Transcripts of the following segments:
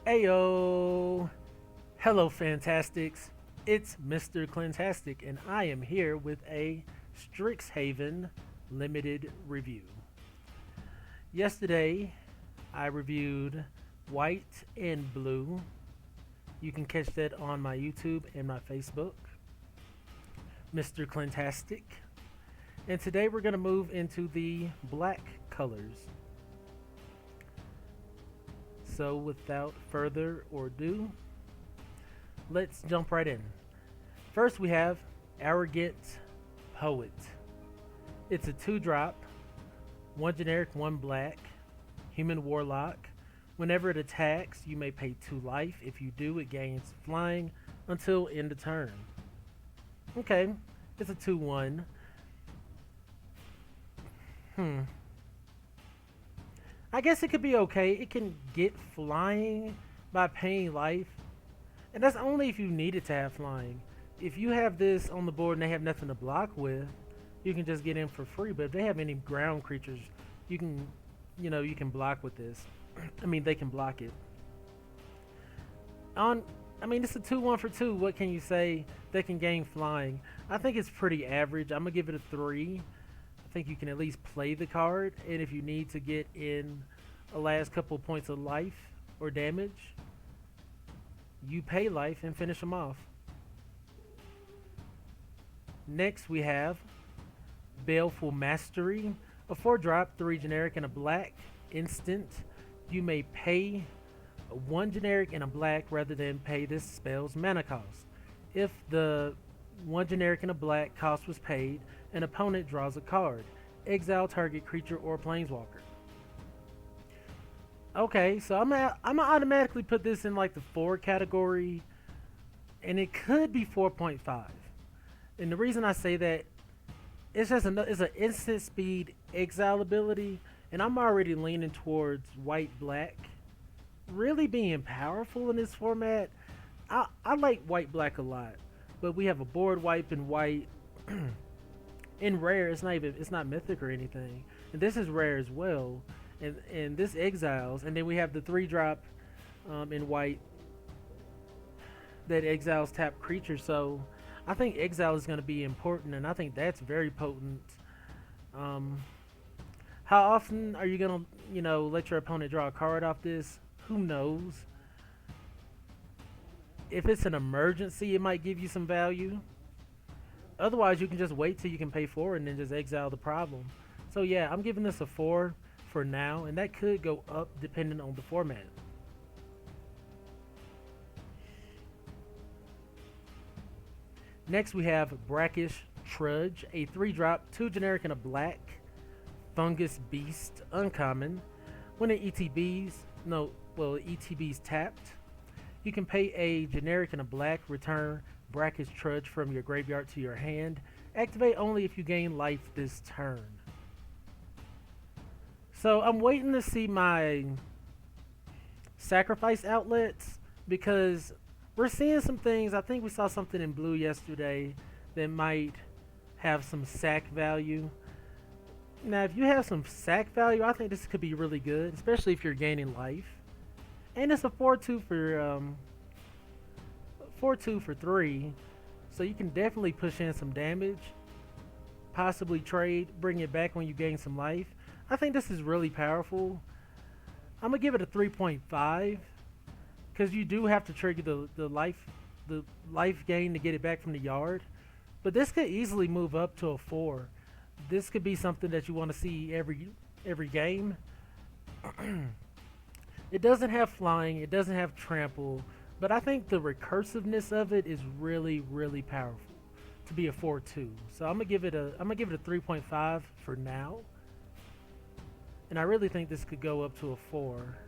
Ayo! Hello, Fantastics. It's Mr. Clintastic, and I am here with a Strixhaven limited review. Yesterday, I reviewed white and blue. You can catch that on my YouTube and my Facebook, Mr. Clintastic. And today we're going to move into the black colors. So without further ado, let's jump right in. First we have Arrogant Poet. It's a 2-drop, 1 generic, 1 black, human warlock. Whenever it attacks, you may pay 2 life. If you do, it gains flying until end of turn. Okay, it's a 2/1. I guess it could be okay. It can get flying by paying life. And that's only if you need it to have flying. If you have this on the board and they have nothing to block with, you can just get in for free. But if they have any ground creatures, you can block with this. I mean, they can block it. It's a 2/1 for 2. What can you say? They can gain flying. I think it's pretty average. I'm going to give it a 3. I think you can at least play the card, and if you need to get in a last couple of points of life or damage, you pay life and finish them off. Next we have Baleful Mastery, a 4-drop, 3 generic, and a black instant. You may pay a 1 generic and a black rather than pay this spell's mana cost. If the 1 generic and a black cost was paid, an opponent draws a card. Exile target creature or planeswalker. Okay, so I'm gonna automatically put this in like the 4 category, and it could be 4.5. And the reason I say that, it's an instant speed exile ability, and I'm already leaning towards white black really being powerful in this format. I like white black a lot, but we have a board wipe in white. In rare, it's not mythic or anything, and this is rare as well, and this exiles, and then we have the 3-drop in white that exiles tap creatures. So I think exile is going to be important, and I think that's very potent. How often are you going to let your opponent draw a card off this? Who knows? If it's an emergency, it might give you some value. Otherwise, you can just wait till you can pay 4 and then just exile the problem. So yeah, I'm giving this a 4 for now, and that could go up depending on the format. Next we have Brackish Trudge, a 3-drop, 2 generic, and a black fungus beast, uncommon. When it ETB's tapped, you can pay a generic and a black, return Brackish Trudge from your graveyard to your hand. Activate only if you gain life this turn. So I'm waiting to see my sacrifice outlets, because we're seeing some things. I think we saw something in blue yesterday that might have some sack value. Now if you have some sack value, I think this could be really good, especially if you're gaining life. And it's a 4/2 for 3, so you can definitely push in some damage, possibly trade, bring it back when you gain some life. I think this is really powerful. I'm gonna give it a 3.5, because you do have to trigger the life gain to get it back from the yard, but this could easily move up to a 4. This could be something that you want to see every game. It doesn't have flying, it doesn't have trample, but I think the recursiveness of it is really, really powerful to be a 4/2. So I'm gonna give it a 3.5 for now, and I really think this could go up to a 4.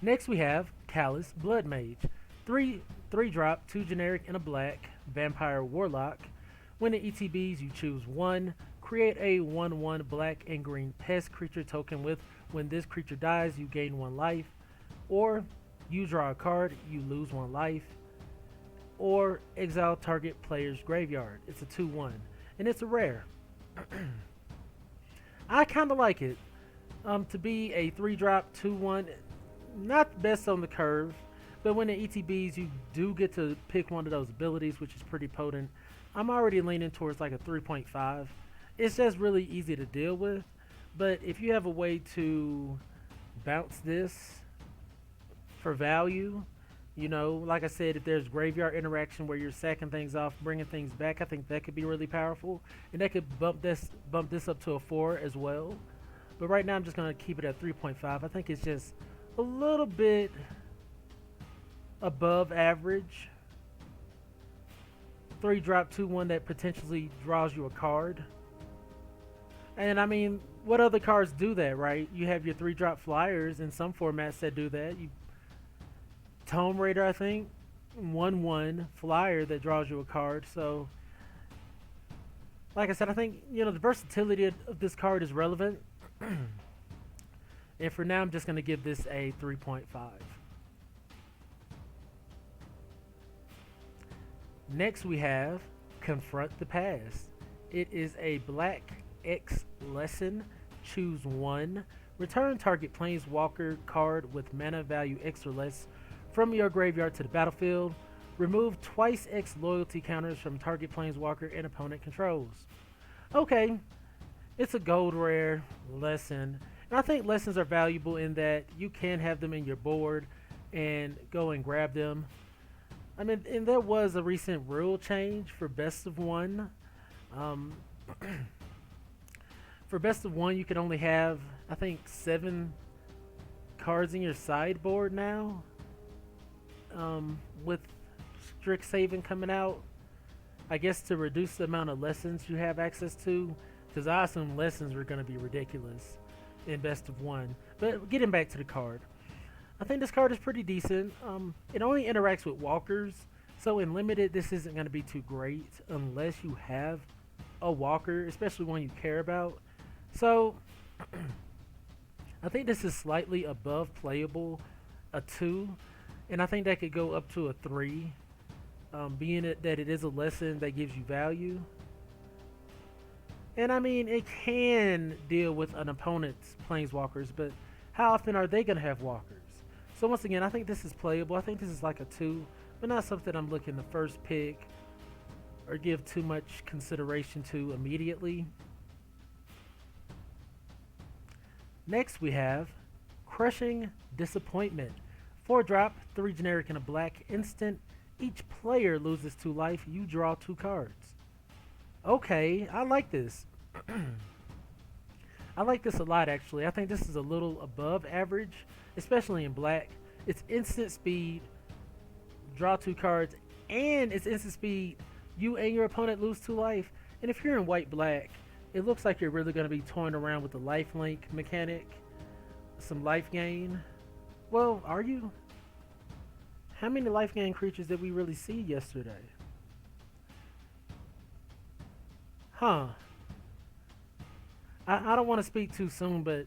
Next we have Callous Blood Mage, 3-drop, 2 generic, and a black vampire warlock. When it ETBs, you choose 1. Create a 1/1 black and green pest creature token with, when this creature dies, you gain 1 life. Or you draw a card, you lose 1 life. Or exile target player's graveyard. It's a 2/1. and it's a rare. I kind of like it. To be a 3-drop 2/1, not the best on the curve, but when it ETBs, you do get to pick one of those abilities, which is pretty potent. I'm already leaning towards like a 3.5. It's just really easy to deal with, but if you have a way to bounce this for value, you know, like I said, if there's graveyard interaction where you're sacking things off, bringing things back, I think that could be really powerful, and that could bump this up to a 4 as well. But right now I'm just going to keep it at 3.5. I think it's just a little bit above average. 3-drop 2/1 that potentially draws you a card. And I mean, what other cards do that, right? You have your 3-drop flyers in some formats that do that. Tome Raider, I think, 1/1 flyer that draws you a card. So, like I said, I think, you know, the versatility of this card is relevant. And for now, I'm just going to give this a 3.5. Next, we have Confront the Past. It is a black X lesson. Choose one. Return target planeswalker card with mana value X or less from your graveyard to the battlefield. Remove twice X loyalty counters from target planeswalker and opponent controls. Okay, it's a gold rare lesson. And I think lessons are valuable in that you can have them in your board and go and grab them. I mean, and there was a recent rule change for best of one. For best of one, you can only have, I think, 7 cards in your sideboard now. With Strixhaven coming out, I guess to reduce the amount of lessons you have access to, because I assume lessons were going to be ridiculous in best of one. But getting back to the card, I think this card is pretty decent. It only interacts with walkers, so in limited this isn't going to be too great unless you have a walker, especially one you care about. So I think this is slightly above playable, a 2, and I think that could go up to a 3, being that it is a lesson that gives you value. And I mean, it can deal with an opponent's planeswalkers, but how often are they going to have walkers? So once again, I think this is playable. I think this is like a 2, but not something I'm looking to first pick or give too much consideration to immediately. Next we have Crushing Disappointment. 4-drop, 3 generic and a black instant. Each player loses 2 life. You draw 2 cards. Okay, I like this. I like this a lot, actually. I think this is a little above average, especially in black. It's instant speed, draw 2 cards, and it's instant speed. You and your opponent lose 2 life. And if you're in white-black, it looks like you're really going to be toying around with the lifelink mechanic, some life gain. Well, are you? How many life gain creatures did we really see yesterday? Huh. I don't want to speak too soon, but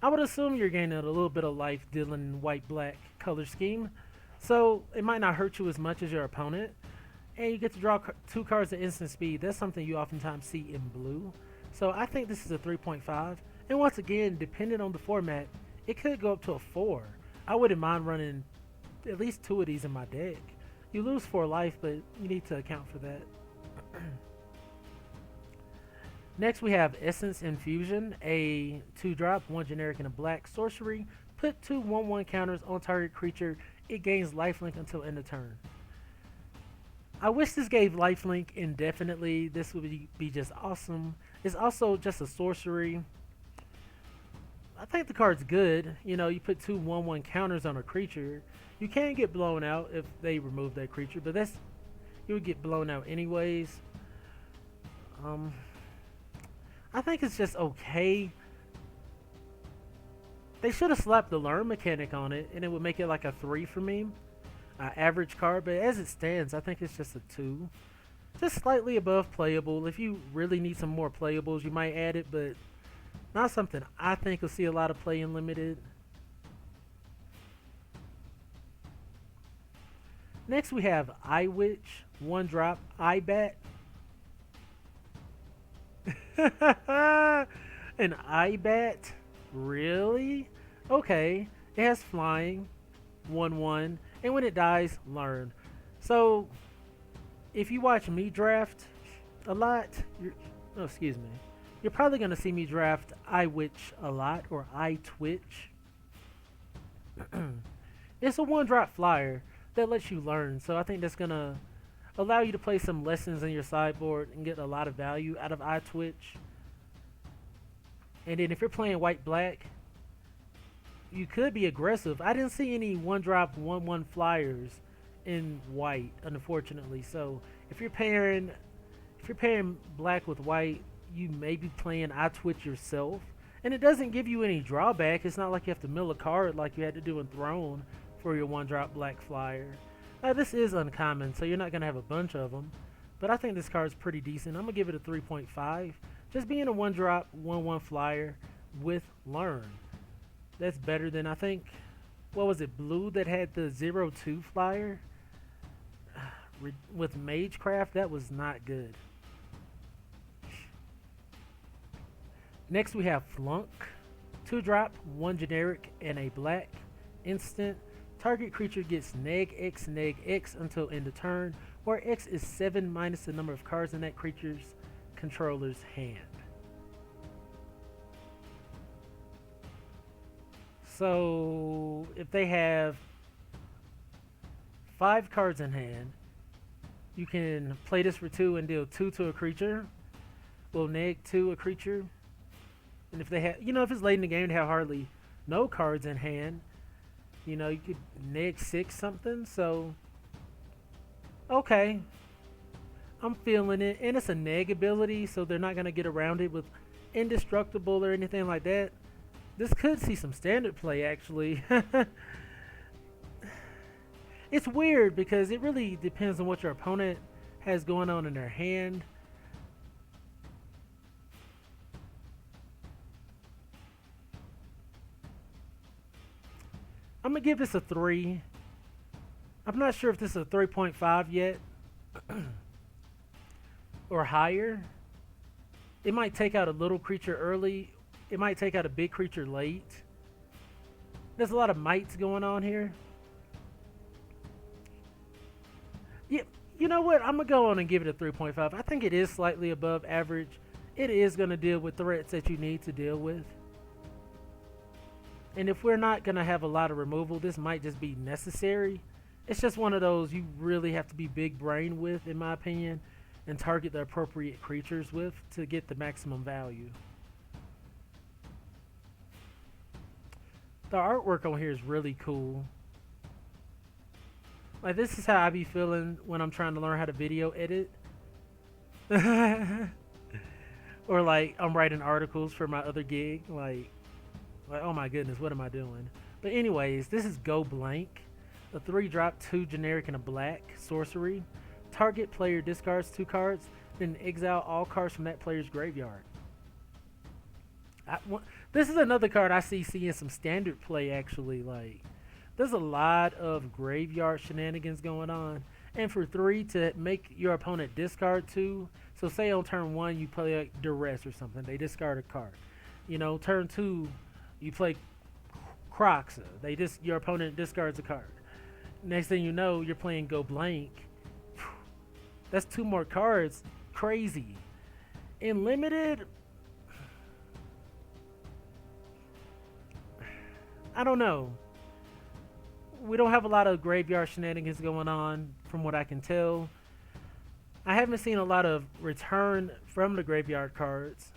I would assume you're gaining a little bit of life dealing in white-black color scheme. So it might not hurt you as much as your opponent. And you get to draw 2 cards at instant speed. That's something you oftentimes see in blue. So I think this is a 3.5. And once again, depending on the format, it could go up to a 4. I wouldn't mind running at least 2 of these in my deck. You lose 4 life, but you need to account for that. Next we have Essence Infusion, a 2-drop, 1 generic and a black sorcery. Put 2 1/1 counters on target creature. It gains lifelink until end of turn. I wish this gave lifelink indefinitely. This would be just awesome. It's also just a sorcery. I think the card's good. You know, you put 2 1/1 counters on a creature. You can get blown out if they remove that creature, but you would get blown out anyways. I think it's just okay. They should have slapped the learn mechanic on it, and it would make it like a 3 for me. Average card, but as it stands, I think it's just a 2. Just slightly above playable. If you really need some more playables, you might add it, but not something I think will see a lot of play in limited. Next we have Eye Witch, 1-drop, Eye Bat. An Ibat? Really? Okay. It has flying, 1/1, and when it dies, learn. So, if you watch me draft a lot, oh, excuse me, you're probably going to see me draft iWitch a lot, or iTwitch. It's a 1-drop flyer that lets you learn, so I think that's going to allow you to play some lessons in your sideboard and get a lot of value out of iTwitch. And then if you're playing white-black, you could be aggressive. I didn't see any 1-drop 1/1 flyers in white, unfortunately. So if you're pairing black with white, you may be playing iTwitch yourself. And it doesn't give you any drawback. It's not like you have to mill a card like you had to do in Throne for your 1-drop black flyer. Now this is uncommon, so you're not going to have a bunch of them. But I think this card is pretty decent. I'm going to give it a 3.5. Just being a 1-drop 1/1 flyer with learn. That's better than, I think, what was it, blue that had the 0/2 flyer? With Magecraft, that was not good. Next we have Flunk. 2-drop, 1 generic, and a black. Instant. Target creature gets neg X until end of turn, where X is 7 minus the number of cards in that creature's controller's hand. So if they have 5 cards in hand, you can play this for 2 and deal 2 to a creature. Will neg 2 a creature. And if they have, if it's late in the game, they have hardly no cards in hand. You could neg 6 something. So, okay, I'm feeling it, and it's a neg ability, so they're not gonna get around it with indestructible or anything like that. This could see some standard play, actually. It's weird because it really depends on what your opponent has going on in their hand. I'm going to give this a 3. I'm not sure if this is a 3.5 yet. Or higher. It might take out a little creature early. It might take out a big creature late. There's a lot of mites going on here. Yeah, you know what? I'm going to go on and give it a 3.5. I think it is slightly above average. It is going to deal with threats that you need to deal with. And if we're not going to have a lot of removal, this might just be necessary. It's just one of those you really have to be big brain with, in my opinion, and target the appropriate creatures with to get the maximum value. The artwork on here is really cool. Like, this is how I be feeling when I'm trying to learn how to video edit. Or like I'm writing articles for my other gig. Like, oh my goodness, what am I doing? But anyways, this is Go Blank. A 3-drop, 2 generic, and a black sorcery. Target player discards 2 cards, then exile all cards from that player's graveyard. This is another card I see seeing some standard play, actually. Like, there's a lot of graveyard shenanigans going on. And for 3 to make your opponent discard 2, so say on turn 1 you play like Duress or something, they discard a card. Turn 2 you play Croxa, your opponent discards a card. Next thing you know, you're playing Go Blank. That's 2 more cards. Crazy. In limited, I don't know. We don't have a lot of graveyard shenanigans going on, from what I can tell. I haven't seen a lot of return from the graveyard cards.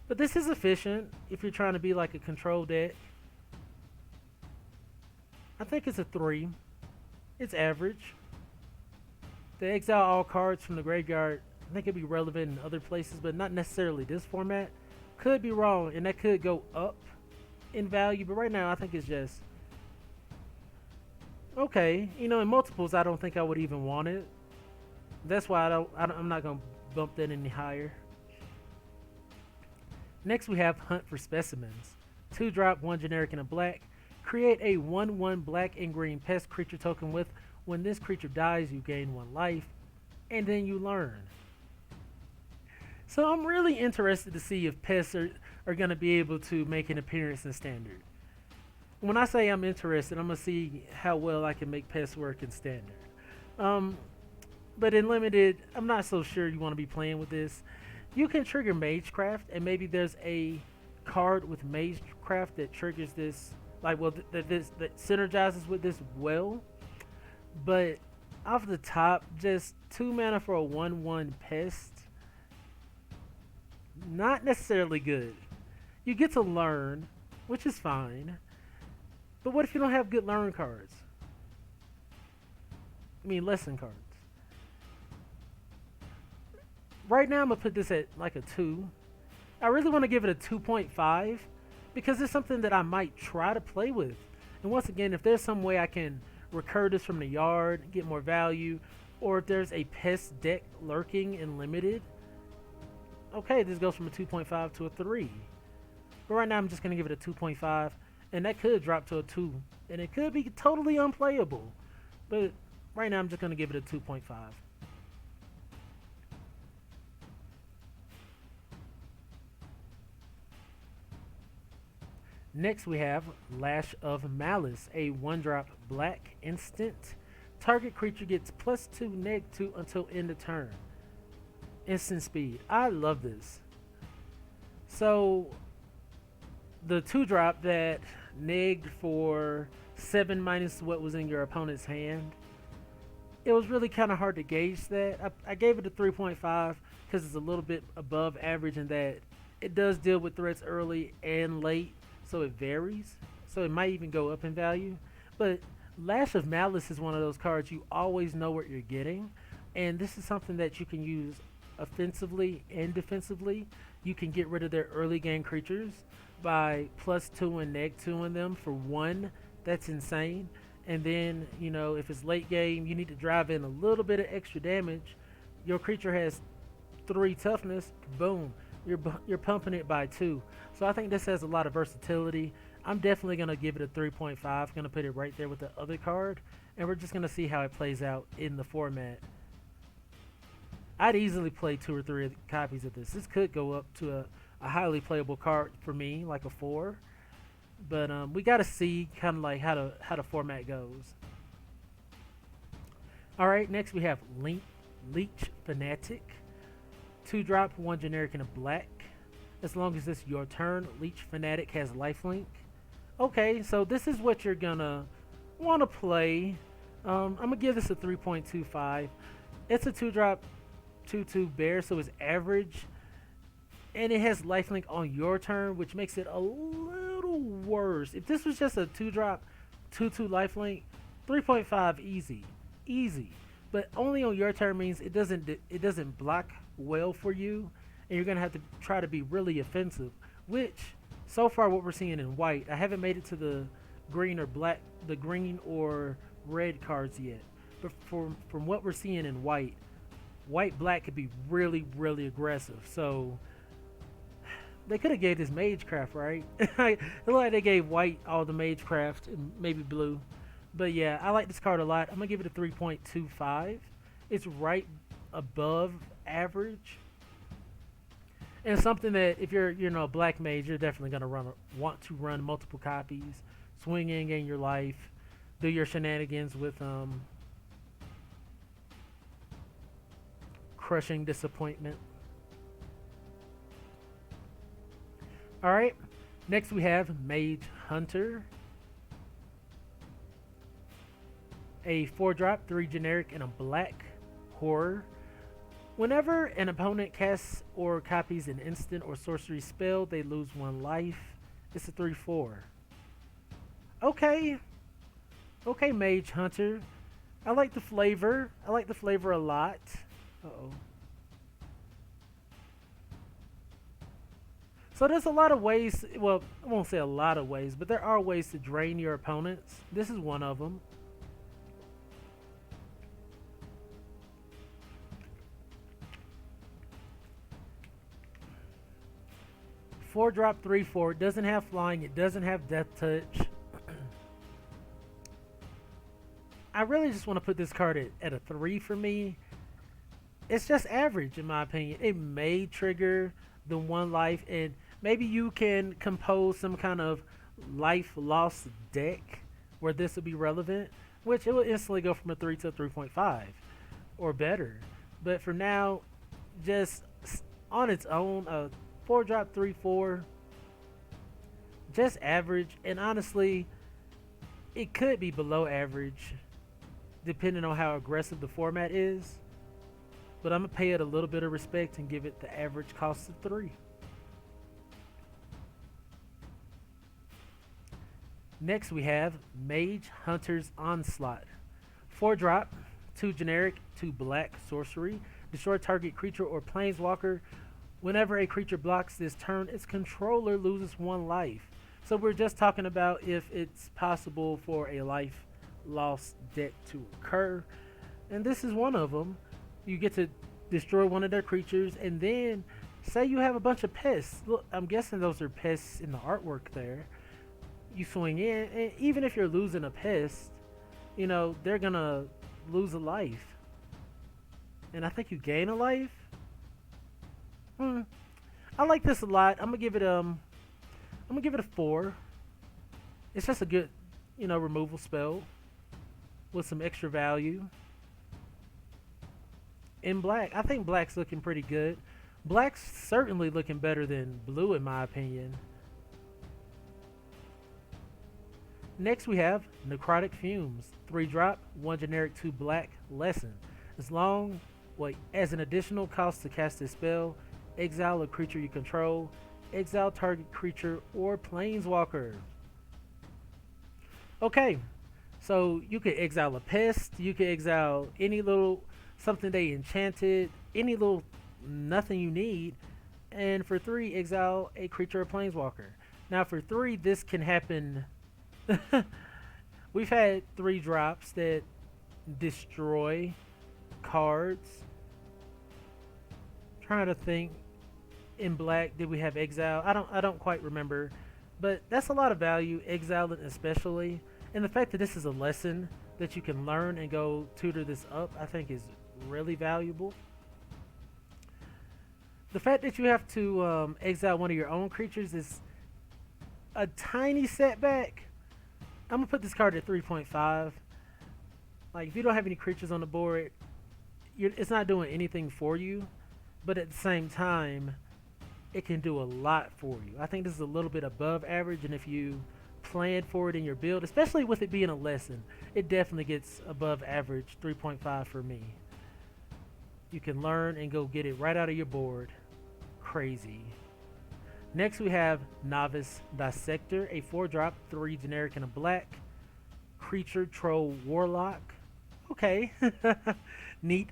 But this is efficient if you're trying to be like a control deck. I think it's a 3. It's average. The exile all cards from the graveyard, I think it'd be relevant in other places, but not necessarily this format. Could be wrong, and that could go up in value, but right now I think it's just okay. In multiples I don't think I would even want it. That's why I'm not going to bump that any higher. Next we have Hunt for Specimens. 2-drop, 1 generic, and a black. Create a 1/1 black and green pest creature token with, when this creature dies, you gain 1 life, and then you learn. So I'm really interested to see if pests are going to be able to make an appearance in Standard. When I say I'm interested, I'm going to see how well I can make pests work in Standard. But in Limited, I'm not so sure you want to be playing with this. You can trigger Magecraft, and maybe there's a card with Magecraft that triggers this, like, well, that synergizes with this well. But off the top, just 2 mana for a 1/1 pest, not necessarily good. You get to learn, which is fine. But what if you don't have good learn cards? I mean, lesson cards. Right now, I'm going to put this at like a 2. I really want to give it a 2.5 because it's something that I might try to play with. And once again, if there's some way I can recur this from the yard, get more value, or if there's a pest deck lurking in Limited, okay, this goes from a 2.5 to a 3. But right now, I'm just going to give it a 2.5, and that could drop to a 2, and it could be totally unplayable. But right now, I'm just going to give it a 2.5. Next we have Lash of Malice, a 1-drop black instant. Target creature gets +2, -2 until end of turn. Instant speed. I love this. So the 2-drop that negged for 7 minus what was in your opponent's hand, it was really kind of hard to gauge that. I gave it a 3.5 because it's a little bit above average in that it does deal with threats early and late. So it varies. So it might even go up in value. But Lash of Malice is one of those cards you always know what you're getting. And this is something that you can use offensively and defensively. You can get rid of their early game creatures by +2 and -2 in them for 1. That's insane. And then, you know, if it's late game, you need to drive in a little bit of extra damage. Your creature has 3 toughness. Boom. You're pumping it by 2. So I think this has a lot of versatility. I'm definitely going to give it a 3.5. Going to put it right there with the other card. And we're just going to see how it plays out in the format. I'd easily play 2 or 3 copies of this. This could go up to a highly playable card for me, like a 4. But we got to see kind of like how the format goes. Alright, next we have Leech Fanatic. 2-drop, 1 generic and a black. As long as it's your turn, Leech Fanatic has lifelink. Okay, so this is what you're gonna want to play. I'm gonna give this a 3.25. It's a 2-drop, 2/2 bear, so it's average. And it has lifelink on your turn, which makes it a little worse. If this was just a 2-drop, 2/2 lifelink, 3.5 easy. But only on your turn means it doesn't block well for you, and you're gonna have to try to be really offensive, which so far what we're seeing in white, I haven't made it to the green or red cards yet, but from what we're seeing in white black could be really aggressive. So they could have gave this Magecraft, right? It looked like they gave white all the Magecraft and maybe blue. But yeah, I like this card a lot. I'm gonna give it a 3.25. It's right above average, and something that if you're a black mage, you're definitely gonna want to run multiple copies, swing in, gain your life, do your shenanigans with Crushing Disappointment. All right, next we have Mage Hunter, a 4-drop, 3 generic and a black horror. Whenever an opponent casts or copies an instant or sorcery spell, they lose 1 life. It's a 3/4. Okay, Mage Hunter. I like the flavor. I like the flavor a lot. Uh-oh. So there's a lot of ways, well, I won't say a lot of ways, but there are ways to drain your opponents. This is one of them. Four-drop, 3/4. It doesn't have flying. It doesn't have death touch. I really just want to put this card at a 3 for me. it's just average in my opinion. It may trigger the one life, and maybe you can compose some kind of life loss deck where this will be relevant, which it will instantly go from a 3 to a 3.5 or better. But for now, just on its own, a 4 drop 3/4, just average, and honestly, it could be below average depending on how aggressive the format is. But I'm gonna pay it a little bit of respect and give it the average cost of 3. Next we have Mage Hunter's Onslaught. 4 drop, 2 generic, 2 black sorcery. Destroy target creature or planeswalker. Whenever a creature blocks this turn, its controller loses 1 life. So we're just talking about if it's possible for a life loss deck to occur. And this is one of them. You get to destroy one of their creatures, and then say you have a bunch of pests. Look, I'm guessing those are pests in the artwork there. You swing in, and even if you're losing a pest, you know, they're gonna lose a life. And I think you gain a life. I like this a lot. I'm gonna give it a 4. It's just a good, you know, removal spell with some extra value. In black, I think black's looking pretty good. Black's certainly looking better than blue in my opinion. Next we have Necrotic Fumes. 3 drop, 1 generic, 2 black, lesson. As an additional cost to cast this spell, exile a creature you control, exile target creature or planeswalker. Okay, so you could exile a pest, you could exile any little something they enchanted, any little nothing you need, and for 3, exile a creature or planeswalker. Now for 3, this can happen. We've had 3 drops that destroy cards. Trying to think. In black, did we have exile? I don't quite remember, but that's a lot of value, exiling especially, and the fact that this is a lesson that you can learn and go tutor this up, I think is really valuable. The fact that you have to exile one of your own creatures is a tiny setback. I'm gonna put this card at 3.5. Like, if you don't have any creatures on the board, it's not doing anything for you, but at the same time, it can do a lot for you. I think this is a little bit above average, and if you plan for it in your build, especially with it being a lesson, it definitely gets above average. 3.5 for me. You can learn and go get it right out of your board. Crazy. Next we have Novice Dissector, a 4 drop, 3 generic and a black creature troll warlock. Okay. neat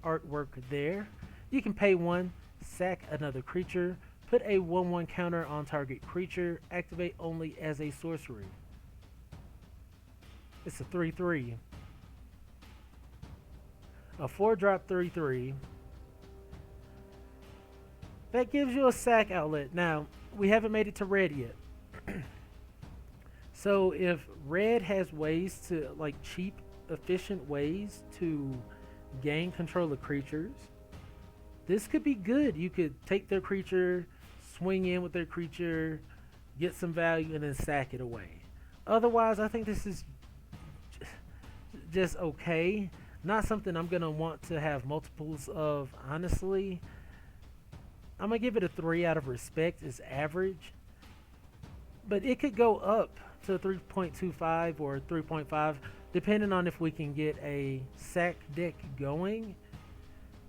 artwork there. You can pay 1, sack another creature, put a 1/1 counter on target creature, activate only as a sorcery. It's a 3/3. A 4 drop 3/3. That gives you a sack outlet. Now, we haven't made it to red yet. So if red has ways to, like, cheap, efficient ways to gain control of creatures, this could be good. You could take their creature, swing in with their creature, get some value, and then sack it away. Otherwise, I think this is just okay. Not something I'm going to want to have multiples of, honestly. I'm going to give it a 3 out of respect. It's average. But it could go up to 3.25 or 3.5, depending on if we can get a sack deck going.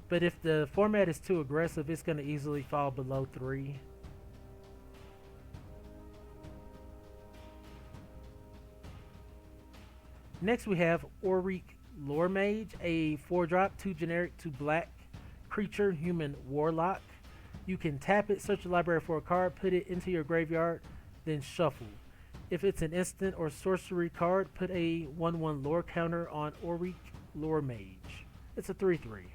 But if the format is too aggressive, it's going to easily fall below 3. Next we have Orik Loremage, a 4 drop, 2 generic, 2 black creature, human warlock. You can tap it, search your library for a card, put it into your graveyard, then shuffle. If it's an instant or sorcery card, put a 1/1 lore counter on Orik Loremage. It's a 3/3.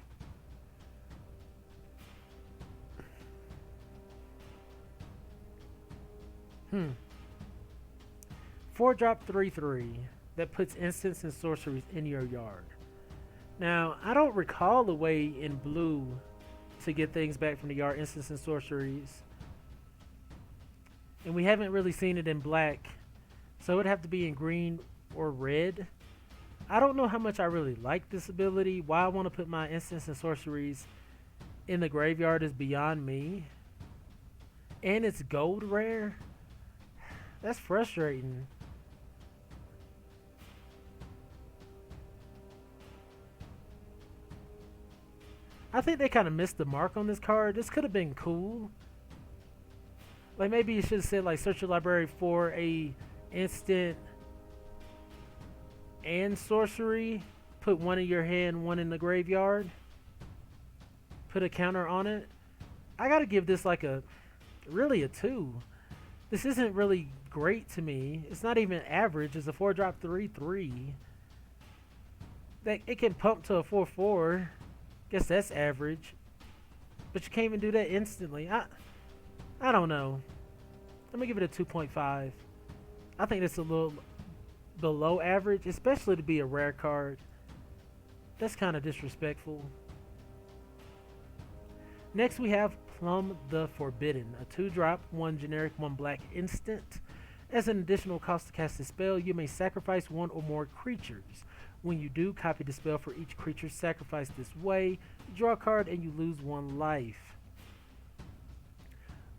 4 drop 3/3 that puts instants and sorceries in your yard. Now, I don't recall a way in blue to get things back from the yard, instants and sorceries. And we haven't really seen it in black. So it would have to be in green or red. I don't know how much I really like this ability. Why I want to put my instants and sorceries in the graveyard is beyond me. And it's gold rare. That's frustrating. I think they kind of missed the mark on this card. This could have been cool. Like maybe you should have said like search your library for a instant and sorcery. Put one in your hand, one in the graveyard. Put a counter on it. I gotta give this like really a 2. This isn't really great to me. It's not even average. It's a 4-drop 3/3. That it can pump to a 4/4. Guess that's average. But you can't even do that instantly. I don't know. I'm gonna give it a 2.5. I think that's a little below average, especially to be a rare card. That's kind of disrespectful. Next we have Plum the Forbidden, a 2-drop, 1 generic, 1 black instant. As an additional cost to cast a spell, you may sacrifice 1 or more creatures. When you do, copy the spell for each creature sacrificed this way. You draw a card and you lose 1 life.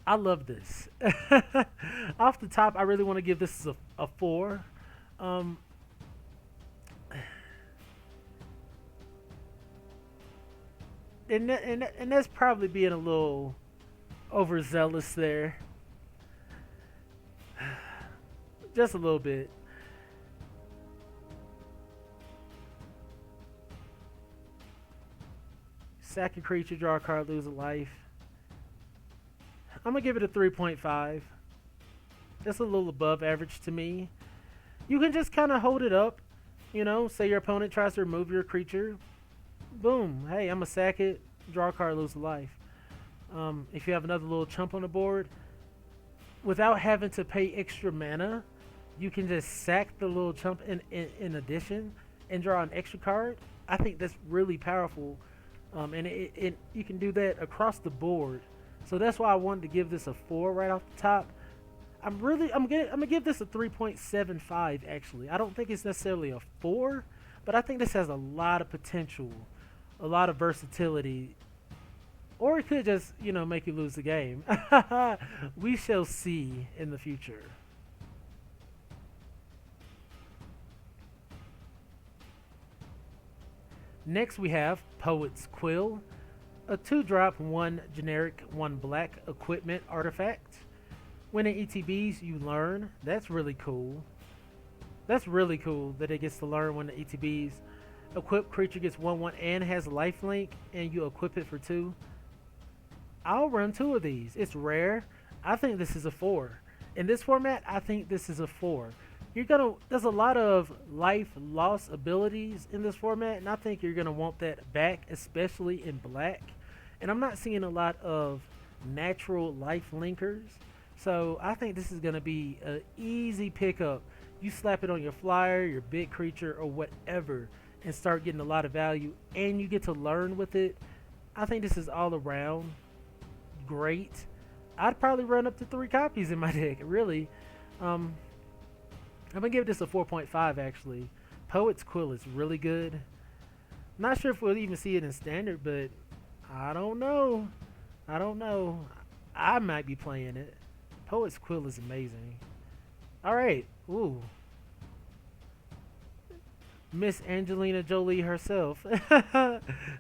I love this. Off the top, I really want to give this a 4. And that's probably being a little overzealous there. Just a little bit. Sack a creature, draw a card, lose a life. I'm going to give it a 3.5. That's a little above average to me. You can just kind of hold it up. You know, say your opponent tries to remove your creature. Boom. Hey, I'm going to sack it, draw a card, lose a life. If you have another little chump on the board, without having to pay extra mana, you can just sack the little chump in addition and draw an extra card. I think that's really powerful. And you can do that across the board. So that's why I wanted to give this a 4 right off the top. I'm gonna give this a 3.75 actually. I don't think it's necessarily a 4, but I think this has a lot of potential, a lot of versatility. Or it could just, you know, make you lose the game. We shall see in the future. Next we have Poet's Quill, a 2-drop, 1 generic, 1 black equipment artifact. When it ETBs, you learn. That's really cool. That's really cool that it gets to learn when it ETBs. Equipped creature gets 1/1 and has lifelink, and you equip it for 2. I'll run 2 of these. It's rare. I think this is a 4. In this format, I think this is a 4. There's a lot of life loss abilities in this format, and I think you're gonna want that back, especially in black. And I'm not seeing a lot of natural life linkers, so I think this is gonna be an easy pickup. You slap it on your flyer, your big creature, or whatever, and start getting a lot of value, and you get to learn with it. I think this is all around great. I'd probably run up to 3 copies in my deck, really. I'm gonna give this a 4.5 actually. Poet's Quill is really good. Not sure if we'll even see it in standard, but I don't know. I might be playing it. Poet's Quill is amazing. Alright. Ooh. Miss Angelina Jolie herself.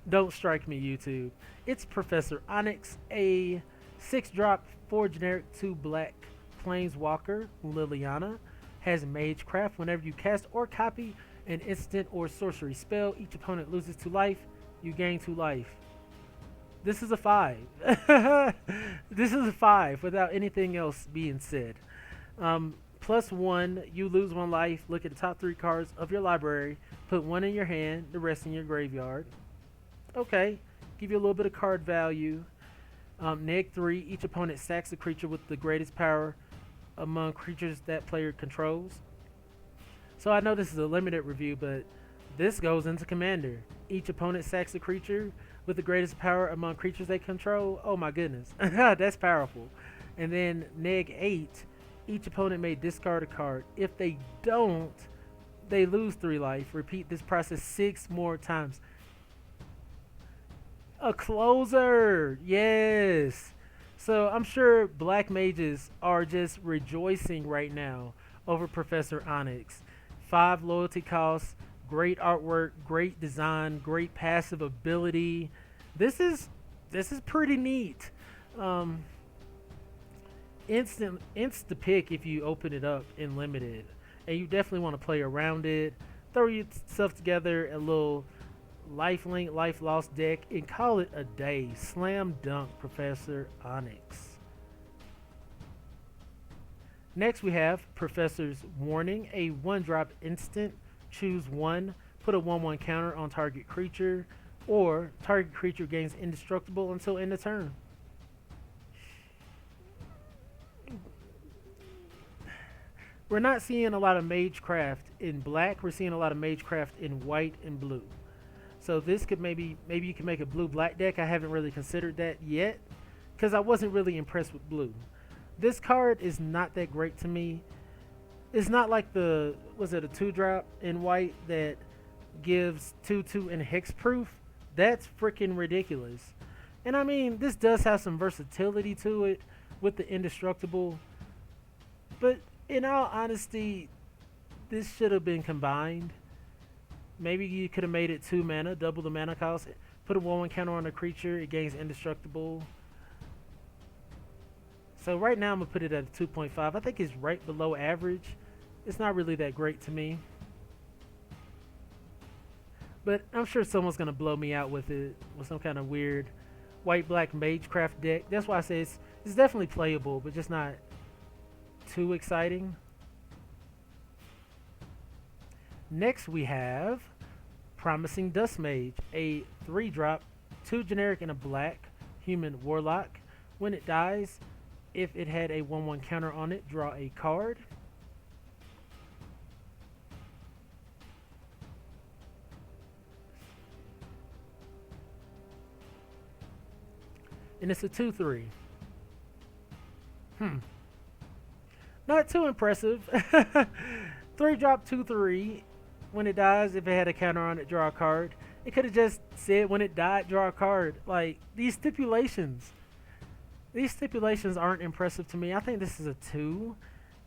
Don't strike me, YouTube. It's Professor Onyx, a 6-drop, 4 generic, 2 black Planeswalker, Liliana. Has Magecraft. Whenever you cast or copy an instant or sorcery spell, each opponent loses 2 life. You gain 2 life. This is a 5. This is a 5 without anything else being said. +1, you lose 1 life. Look at the top 3 cards of your library. Put 1 in your hand, the rest in your graveyard. Okay, give you a little bit of card value. -3, each opponent sacks a creature with the greatest power among creatures that player controls. So I know this is a limited review, but this goes into Commander. Each opponent sacks a creature with the greatest power among creatures they control. Oh my goodness, that's powerful. And then -8, each opponent may discard a card. If they don't, they lose 3 life. Repeat this process 6 more times. A closer, yes. So I'm sure black mages are just rejoicing right now over Professor Onyx. 5 loyalty costs, great artwork, great design, great passive ability. This is pretty neat. Instant pick if you open it up in limited, and you definitely want to play around it. Throw yourself together a little lifelink, life lost deck, and call it a day. Slam dunk, Professor Onyx. Next we have Professor's Warning, a 1-drop instant. Choose 1, put a 1/1 counter on target creature, or target creature gains indestructible until end of turn. We're not seeing a lot of Magecraft in black. We're seeing a lot of Magecraft in white and blue. So this could maybe you can make a blue-black deck. I haven't really considered that yet because I wasn't really impressed with blue. This card is not that great to me. It's not like a 2-drop in white that gives 2/2 and hexproof. That's freaking ridiculous. And I mean, this does have some versatility to it with the indestructible. But in all honesty, this should have been combined. Maybe you could have made it 2 mana, double the mana cost. Put a 1/1 counter on a creature, it gains indestructible. So right now I'm going to put it at a 2.5. I think it's right below average. It's not really that great to me. But I'm sure someone's going to blow me out with it, with some kind of weird white-black Magecraft deck. That's why I say it's definitely playable, but just not too exciting. Next we have Promising Dust Mage, a 3-drop, 2 generic and a black human warlock. When it dies, if it had a 1/1 counter on it, draw a card. And it's a 2/3. Not too impressive. 3-drop, 2/3. When it dies, if it had a counter on it, draw a card. It could have just said when it died, draw a card. Like, these stipulations aren't impressive to me. I think this is a 2.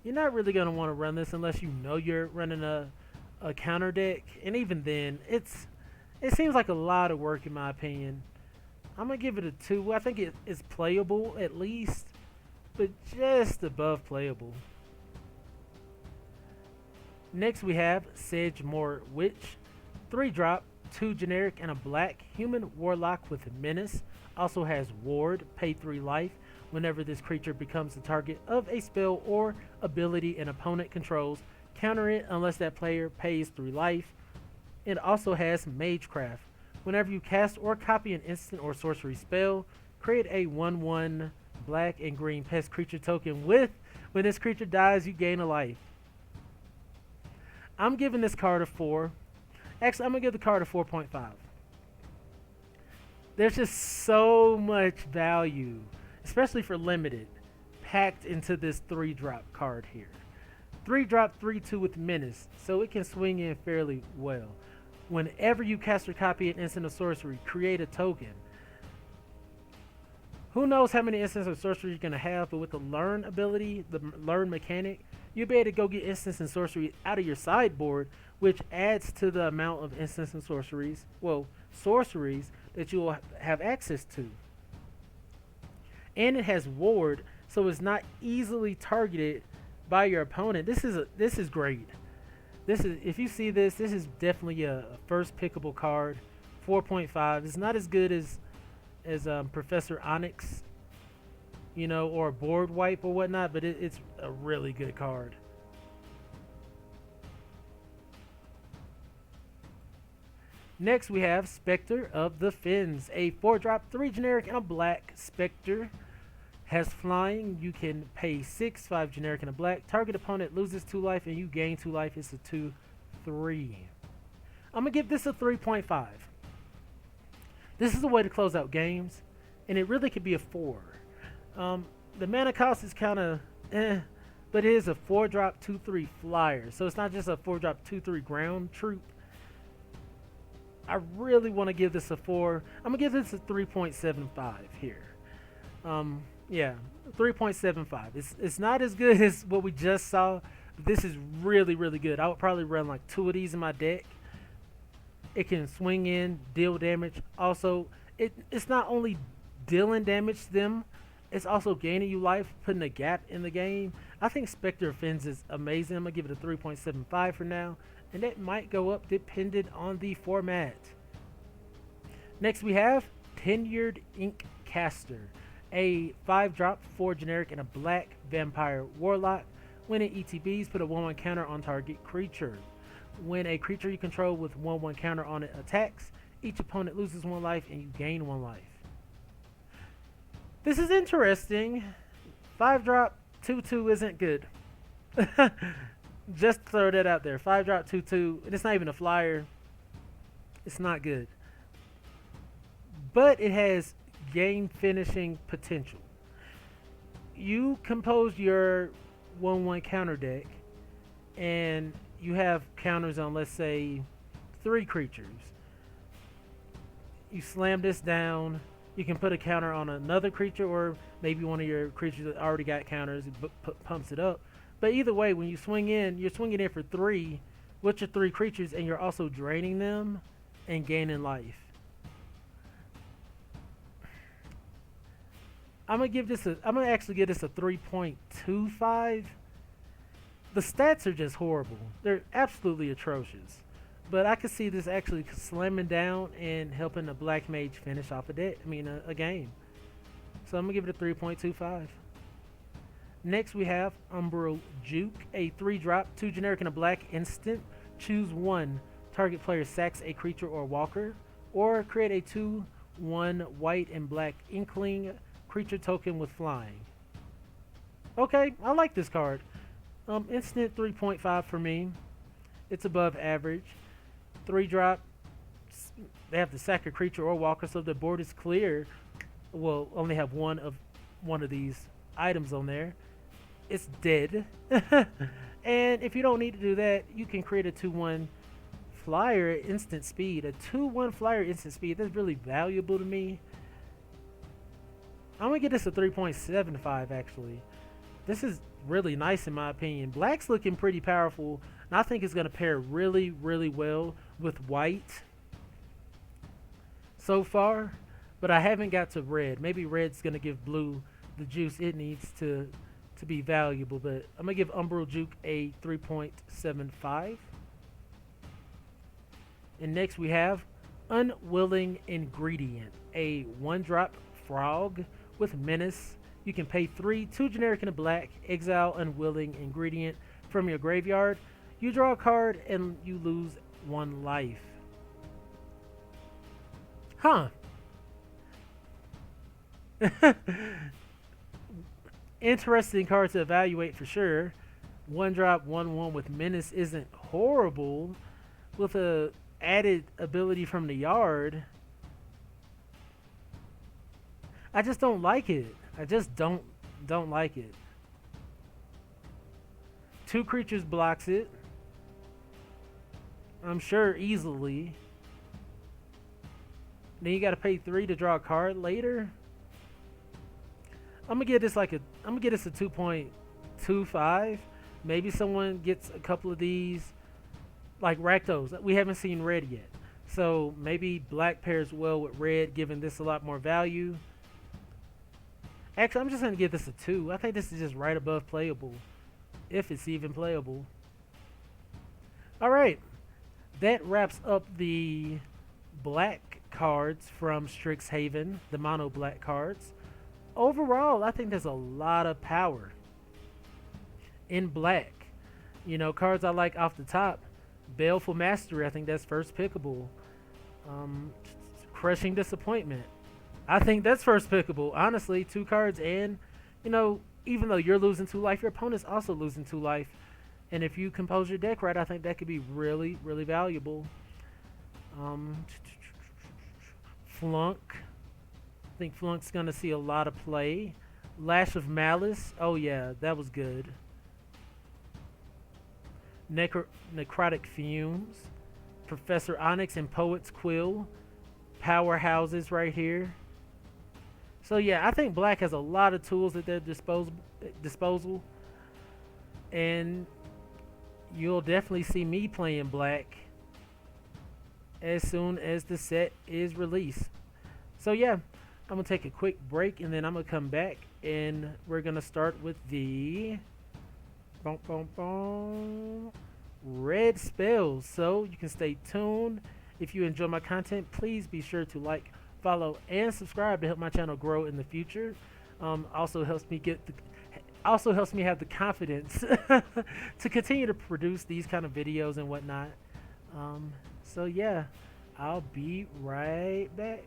You're not really going to want to run this unless you know you're running a counter deck. And even then, it seems like a lot of work in my opinion. I'm going to give it a 2. I think it is playable at least, but just above playable. Next we have Sedgemoor Witch, 3-drop, 2 generic and a black human warlock with menace. Also has ward, pay 3 life whenever this creature becomes the target of a spell or ability an opponent controls. Counter it unless that player pays 3 life. It also has Magecraft. Whenever you cast or copy an instant or sorcery spell, create a 1/1 black and green pest creature token with, when this creature dies, you gain a life. I'm giving this card a 4. Actually, I'm going to give the card a 4.5. There's just so much value, especially for limited, packed into this 3-drop card here. 3-drop, 3/2 with menace, so it can swing in fairly well. Whenever you cast or copy an instant or sorcery, create a token. Who knows how many instants of sorcery you're going to have, but with the learn ability, the learn mechanic, you'll be able to go get instants and sorcery out of your sideboard, which adds to the amount of instants and sorceries, sorceries that you will have access to. And it has ward, so it's not easily targeted by your opponent. This is great. If you see this is definitely a first pickable card. 4.5. It's not as good as Professor Onyx, or board wipe or whatnot, but it's a really good card. Next we have Spectre of the Fens, a 4-drop, 3 generic and a black Spectre. Has flying. You can pay 6, 5 generic and a black. Target opponent loses 2 life and you gain 2 life. It's a 2/3. I'm gonna give this a 3.5. This is a way to close out games, and it really could be a 4. The mana cost is kind of but it is a 4-drop 2/3 flyer, so it's not just a 4-drop 2/3 ground troop. I really want to give this a 4. I'm gonna give this a 3.75 here. Yeah, 3.75. It's not as good as what we just saw, but this is really, really good. I would probably run like 2 of these in my deck. It can swing in, deal damage. Also, it's not only dealing damage to them, it's also gaining you life, putting a gap in the game. I think Spectre Offends is amazing. I'm going to give it a 3.75 for now, and that might go up depending on the format. Next we have Tenured Ink Caster, a 5-drop, 4 generic, and a black vampire warlock. When it ETBs, put a 1/1 counter on target creature. When a creature you control with 1/1 counter on it attacks, each opponent loses 1 life and you gain 1 life. This is interesting. 5-drop 2/2 isn't good. Just throw that out there. 5-drop 2/2, and it's not even a flyer. It's not good. But it has game finishing potential. You compose your 1/1 counter deck, and you have counters on, let's say, 3 creatures. You slam this down. You can put a counter on another creature, or maybe one of your creatures that already got counters pumps it up. But either way, when you swing in, you're swinging in for 3 with your 3 creatures, and you're also draining them and gaining life. I'm gonna actually give this a 3.25. The stats are just horrible. They're absolutely atrocious. But I could see this actually slamming down and helping a black mage finish off a game. So I'm gonna give it a 3.25. Next we have Umbral Juke, a 3-drop, 2 generic, and a black instant. Choose 1. Target player sacks a creature or walker, or create a 2/1 white and black inkling creature token with flying. Okay, I like this card. Instant 3.5 for me. It's above average. 3-drop. They have to sack a creature or walker, so if the board is clear, we'll only have one of these items on there. It's dead. And if you don't need to do that, you can create a 2/1 flyer at instant speed. A 2/1 flyer instant speed. That's really valuable to me. I'm gonna give this a 3.75 actually. This is really nice in my opinion. Black's looking pretty powerful, and I think it's gonna pair really, really well with white so far. But I haven't got to red. Maybe red's gonna give blue the juice it needs to be valuable. But I'm gonna give Umbral Juke a 3.75. And next we have Unwilling Ingredient, a 1-drop frog with menace. You can pay 3, 2 generic and a black, exile Unwilling Ingredient from your graveyard. You draw a card and you lose 1 life. Huh. Interesting card to evaluate for sure. 1-drop, 1/1 with menace isn't horrible. With a added ability from the yard, I just don't like it. I just don't like it. 2 creatures blocks it, I'm sure, easily. Then you got to pay 3 to draw a card later. I'm gonna give this a 2.25. Maybe someone gets a couple of these, like Rakdos. We haven't seen red yet, so maybe black pairs well with red, giving this a lot more value. Actually, I'm just gonna give this a 2. I think this is just right above playable, if it's even playable. All right, that wraps up the black cards from Strixhaven, the mono black cards. Overall, I think there's a lot of power in black. You know, cards I like off the top: Baleful Mastery, I think that's first pickable. Crushing Disappointment, I think that's first pickable. Honestly, 2 cards, and you know, even though you're losing 2 life, your opponent's also losing 2 life. And if you compose your deck right, I think that could be really, really valuable. Flunk. I think Flunk's gonna see a lot of play. Lash of Malice. Oh yeah, that was good. Necrotic Fumes. Professor Onyx and Poet's Quill. Powerhouses right here. So yeah, I think Black has a lot of tools at their disposal. And you'll definitely see me playing Black as soon as the set is released. So yeah, I'm going to take a quick break and then I'm going to come back and we're going to start with the red spells. So you can stay tuned. If you enjoy my content, please be sure to like, follow, and subscribe to help my channel grow in the future. Also helps me have the confidence to continue to produce these kind of videos and whatnot. So yeah, I'll be right back.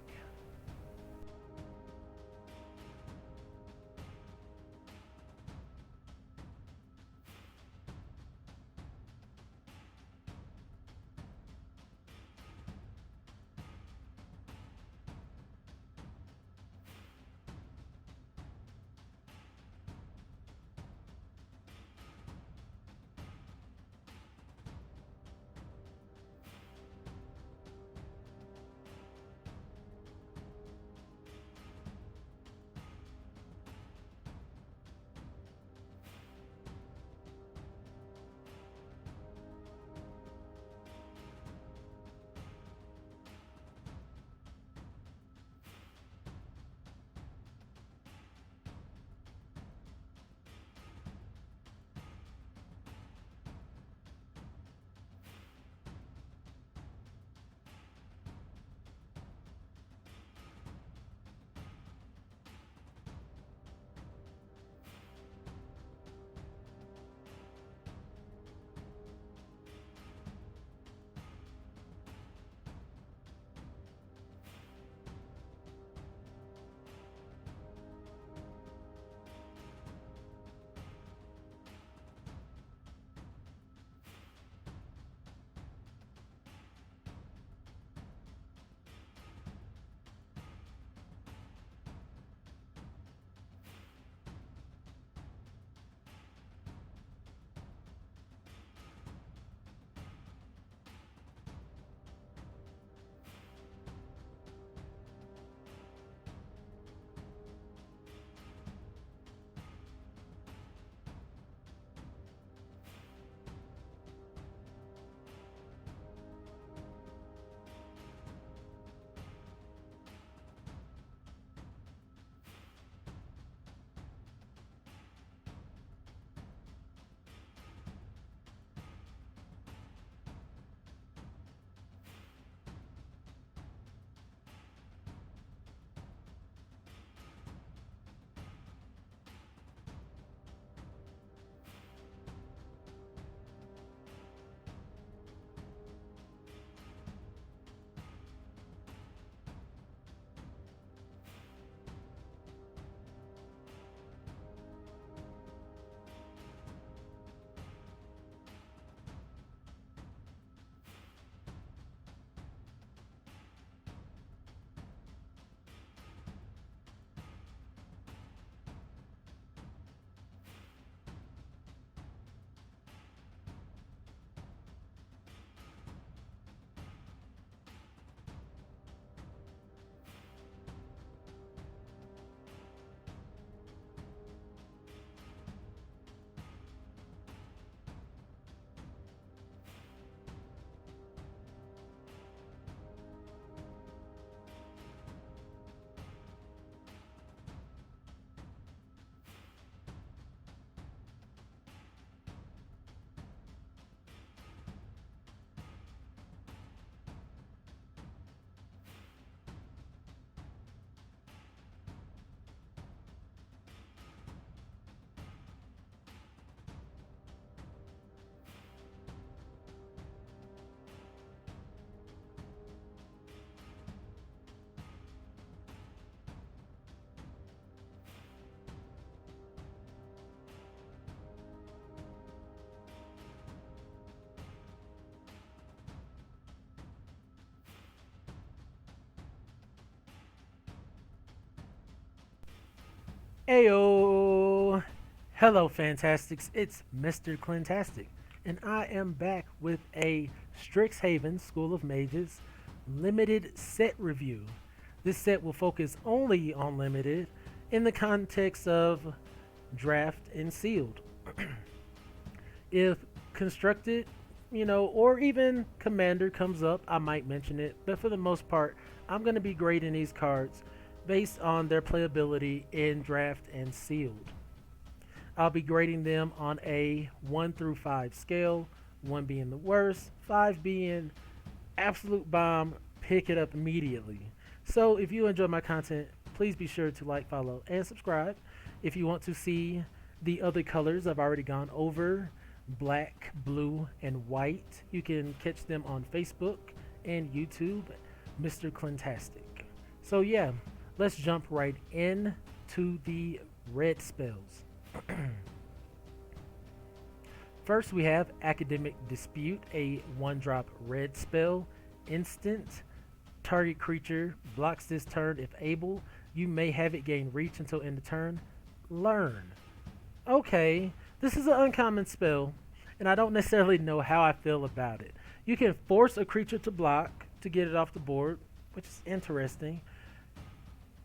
Ayo! Hello, Fantastics. It's Mr. Clintastic, and I am back with a Strixhaven School of Mages limited set review. This set will focus only on limited in the context of draft and sealed. If constructed, or even commander comes up, I might mention it, but for the most part, I'm going to be grading these cards based on their playability in draft and sealed. I'll be grading them on a 1 through 5 scale, 1 being the worst, 5 being absolute bomb, pick it up immediately. So if you enjoy my content, please be sure to like, follow, and subscribe. If you want to see the other colors I've already gone over, black, blue, and white, you can catch them on Facebook and YouTube, Mr. Clintastic. So yeah, let's jump right in to the red spells. First, we have Academic Dispute, a 1-drop red spell. Instant. Target creature blocks this turn if able. You may have it gain reach until end of turn. Learn. Okay, this is an uncommon spell, and I don't necessarily know how I feel about it. You can force a creature to block to get it off the board, which is interesting.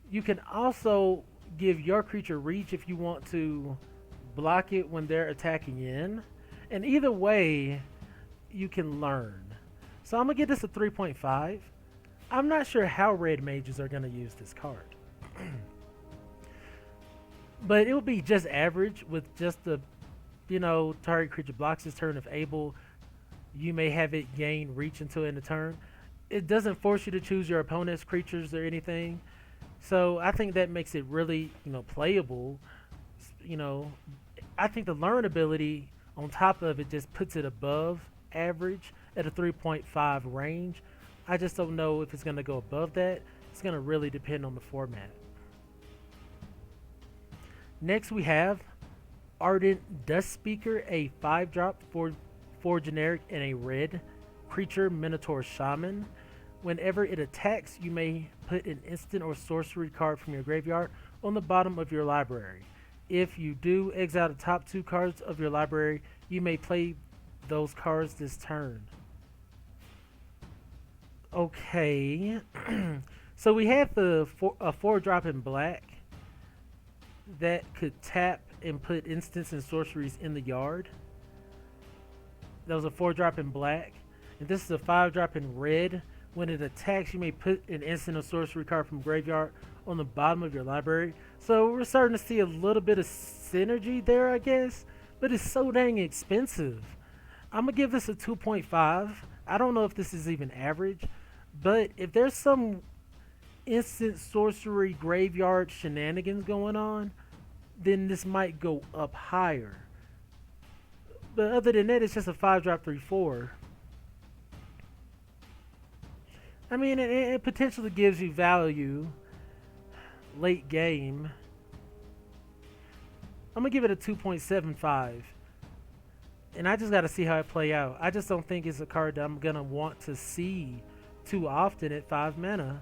You can also give your creature reach if you want to block it when they're attacking in. And either way, you can learn. So I'm going to give this a 3.5. I'm not sure how red mages are going to use this card. But it will be just average with just the, target creature blocks this turn if able. You may have it gain reach until end of turn. It doesn't force you to choose your opponent's creatures or anything. So I think that makes it really, playable. I think the learn ability on top of it just puts it above average at a 3.5 range. I just don't know if it's going to go above that. It's going to really depend on the format. Next we have Ardent Dust Speaker, a 5-drop for generic and a red creature Minotaur Shaman. Whenever it attacks, you may put an instant or sorcery card from your graveyard on the bottom of your library. If you do, exile the top 2 cards of your library. You may play those cards this turn. Okay. So we have a 4-drop in black that could tap and put instants and sorceries in the yard. That was a 4-drop in black. And this is a 5-drop in red. When it attacks, you may put an instant or sorcery card from graveyard on the bottom of your library. So we're starting to see a little bit of synergy there, I guess. But it's so dang expensive. I'm going to give this a 2.5. I don't know if this is even average. But if there's some instant sorcery graveyard shenanigans going on, then this might go up higher. But other than that, it's just a 5-drop 3/4. I mean, it potentially gives you value late game. I'm going to give it a 2.75. And I just got to see how it play out. I just don't think it's a card that I'm going to want to see too often at 5 mana.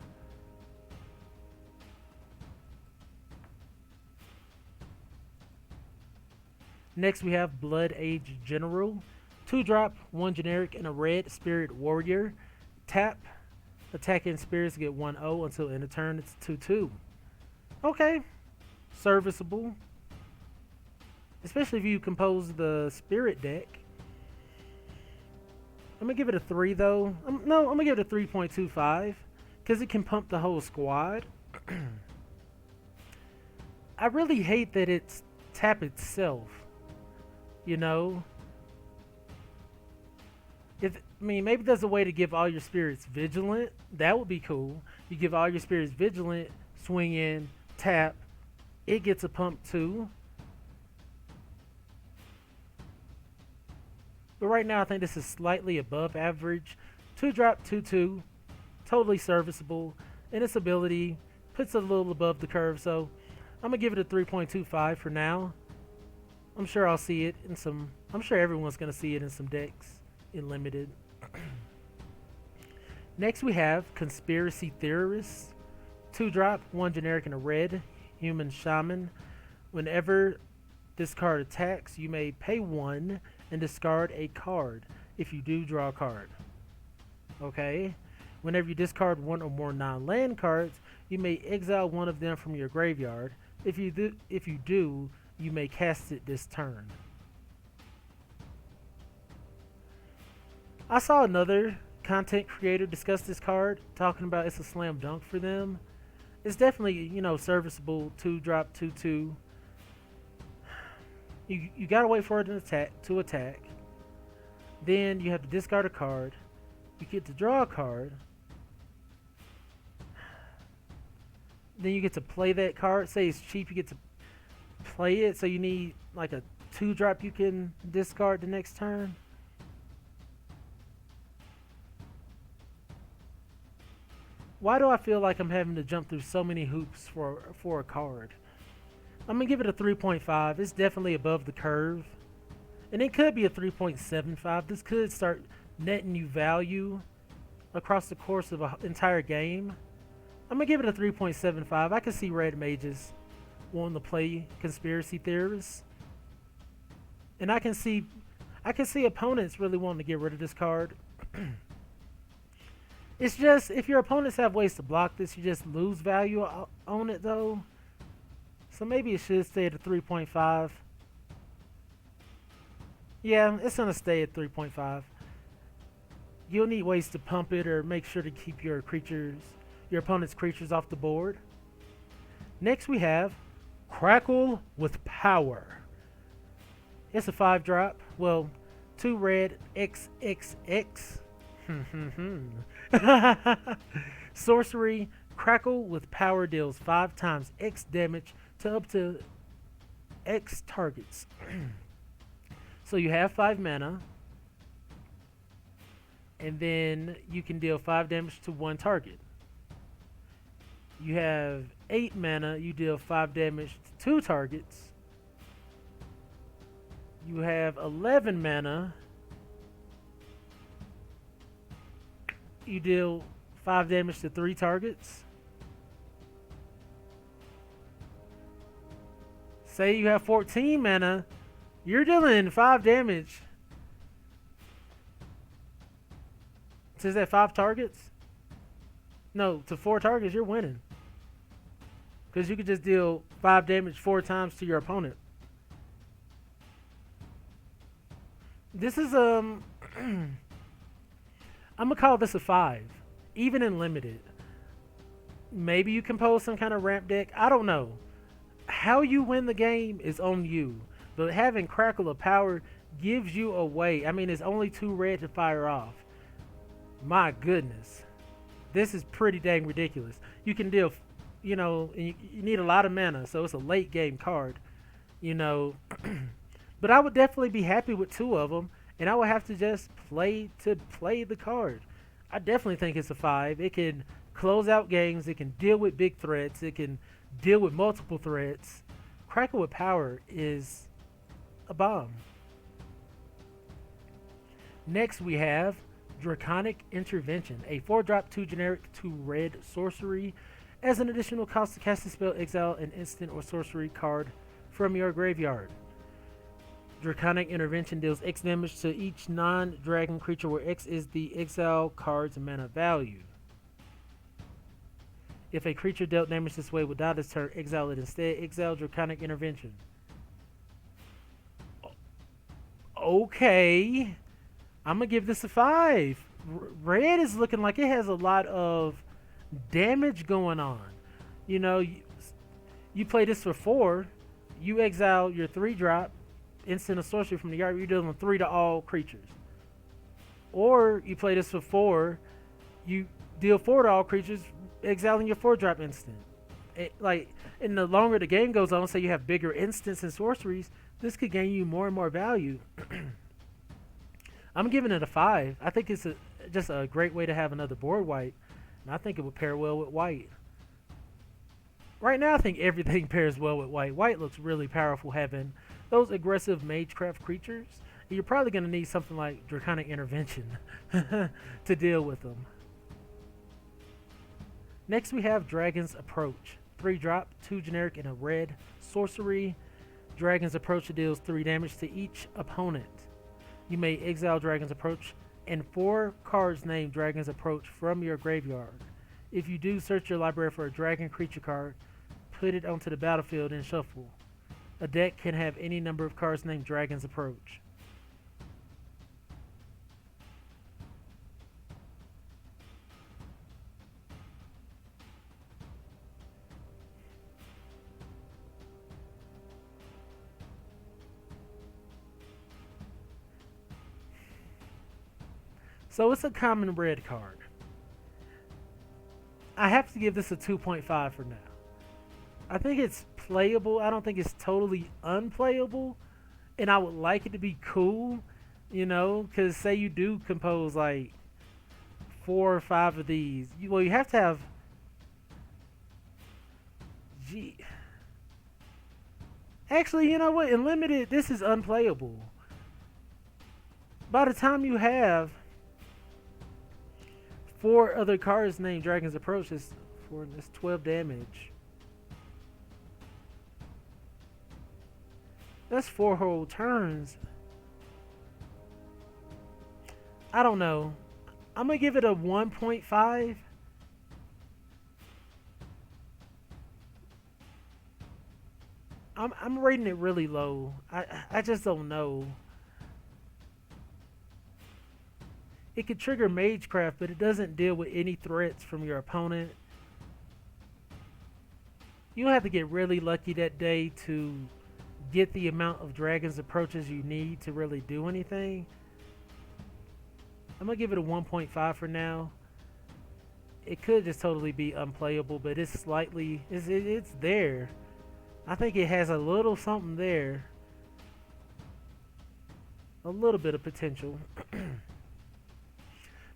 Next we have Blood Age General. 2-drop, 1 generic, and a red Spirit Warrior. Tap. Attacking spirits get 1/0 until end of turn. It's 2/2. Okay. Serviceable. Especially if you compose the spirit deck. I'm going to give it a 3 though. I'm going to give it a 3.25. Because it can pump the whole squad. I really hate that it's tap itself. Maybe there's a way to give all your spirits vigilant. That would be cool. You give all your spirits vigilant, swing in, tap. It gets a pump too. But right now I think this is slightly above average. 2-drop, 2/2. Totally serviceable. And its ability puts it a little above the curve. So I'm going to give it a 3.25 for now. I'm sure I'll see it in some... I'm sure everyone's going to see it in some decks in limited. Next we have Conspiracy Theorists. 2-drop, 1 generic and a red. Human Shaman. Whenever this card attacks, you may pay 1 and discard a card. If you do, draw a card. Okay? Whenever you discard 1 or more non-land cards, you may exile 1 of them from your graveyard. If you do, you may cast it this turn. I saw another content creator discuss this card, talking about it's a slam dunk for them. It's definitely, you know, serviceable. 2-drop, 2/2. You gotta wait for it to attack. Then you have to discard a card. You get to draw a card. Then you get to play that card. Say it's cheap, you get to play it. So you need like a 2-drop you can discard the next turn. Why do I feel like I'm having to jump through so many hoops for a card? I'm going to give it a 3.5. It's definitely above the curve. And it could be a 3.75. This could start netting you value across the course of an entire game. I'm going to give it a 3.75. I can see red mages wanting to play conspiracy theorists. And I can see opponents really wanting to get rid of this card. It's just, if your opponents have ways to block this, you just lose value on it though. So maybe it should stay at a 3.5. Yeah, it's going to stay at 3.5. You'll need ways to pump it or make sure to keep your opponent's creatures off the board. Next we have Crackle with Power. It's a 5-drop. Well, 2 red XXX. Sorcery. Crackle with Power deals 5 times X damage to up to X targets. So you have 5 mana, and then you can deal 5 damage to 1 target. You have 8 mana, you deal 5 damage to 2 targets. You have 11 mana, you deal 5 damage to 3 targets. Say you have 14 mana, you're dealing 5 damage. Says that 5 targets? No, to 4 targets, you're winning. Because you could just deal 5 damage 4 times to your opponent. This is I'm gonna call this a 5, even in limited. Maybe you compose some kind of ramp deck. I don't know. How you win the game is on you. But having Crackle of Power gives you a way. I mean, it's only 2 red to fire off. My goodness. This is pretty dang ridiculous. You can deal, you know, you need a lot of mana, so it's a late game card, you know. But I would definitely be happy with 2 of them, and I would have to just play the card. I definitely think it's a 5. It can close out games. It can deal with big threats. It can deal with multiple threats. Crackle with Power is a bomb. Next we have Draconic Intervention, a 4-drop 2 generic 2 red sorcery. As an additional cost to cast a spell, exile an instant or sorcery card from your graveyard. Draconic Intervention deals X damage to each non-dragon creature where X is the exile card's mana value. If a creature dealt damage this way would die this turn, exile it instead. Exile Draconic Intervention. Okay. I'm going to give this a 5. Red is looking like it has a lot of damage going on. You know, you play this for 4. You exile your 3-drop, instant or sorcery from the yard. You're dealing 3 to all creatures. Or you play this for 4. You deal 4 to all creatures, exiling your 4-drop instant. And the longer the game goes on, say you have bigger instants and sorceries, this could gain you more and more value. I'm giving it a 5. I think it's just a great way to have another board wipe, and I think it would pair well with white. Right now, I think everything pairs well with white. White looks really powerful having those aggressive Magecraft creatures. You're probably going to need something like Draconic Intervention to deal with them. Next, we have Dragon's Approach. 3 drop, 2 generic, and a red sorcery. Dragon's Approach deals 3 damage to each opponent. You may exile Dragon's Approach and 4 cards named Dragon's Approach from your graveyard. If you do, search your library for a dragon creature card, put it onto the battlefield, and shuffle. A deck can have any number of cards named Dragon's Approach. So it's a common red card. I have to give this a 2.5 for now. I think it's playable. I don't think it's totally unplayable. And I would like it to be cool, you know, because say you do compose like 4 or 5 of these. Well, you have to have... Gee. Actually, you know what? In Limited, this is unplayable. By the time you have 4 other cards named Dragon's Approach, it's 12 damage. That's 4 whole turns. I don't know. I'm gonna give it a 1.5. I'm rating it really low. I just don't know. It could trigger Magecraft, but it doesn't deal with any threats from your opponent. You'll have to get really lucky that day to get the amount of Dragon's Approaches you need to really do anything. I'm going to give it a 1.5 for now. It could just totally be unplayable, but it's slightly... It's there. I think it has a little something there. A little bit of potential.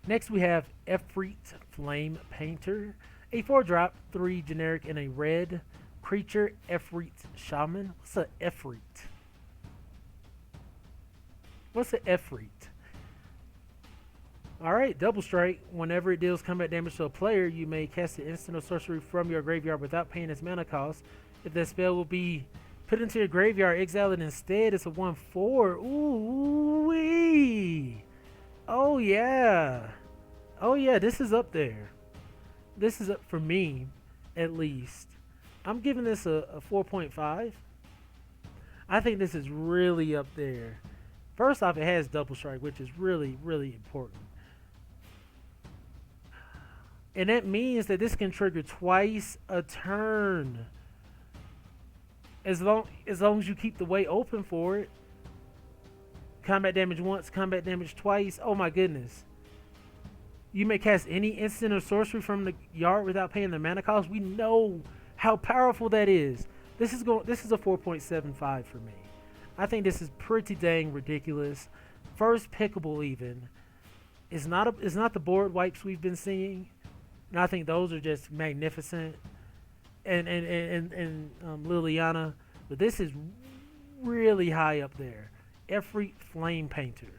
Next we have Efreet Flame Painter. A 4 drop, 3 generic, and a red creature, Efreet Shaman. What's a Efreet? What's an Efreet? Alright, double strike. Whenever it deals combat damage to a player, you may cast an instant or sorcery from your graveyard without paying its mana cost. If that spell will be put into your graveyard, exile it instead. It's a 1/4. Ooh-wee! Oh yeah. Oh yeah, this is up there. This is up for me, at least. I'm giving this a 4.5. I think this is really up there. First off, it has double strike, which is really, really important. And that means that this can trigger twice a turn. As long as you keep the way open for it. Combat damage once, combat damage twice. Oh my goodness. You may cast any instant or sorcery from the yard without paying the mana cost. We know how powerful that is. This is a 4.75 for me. I think this is pretty dang ridiculous. First pickable even. It's not the board wipes we've been seeing. And I think those are just magnificent. And Liliana. But this is really high up there. Efreet Flame Painter.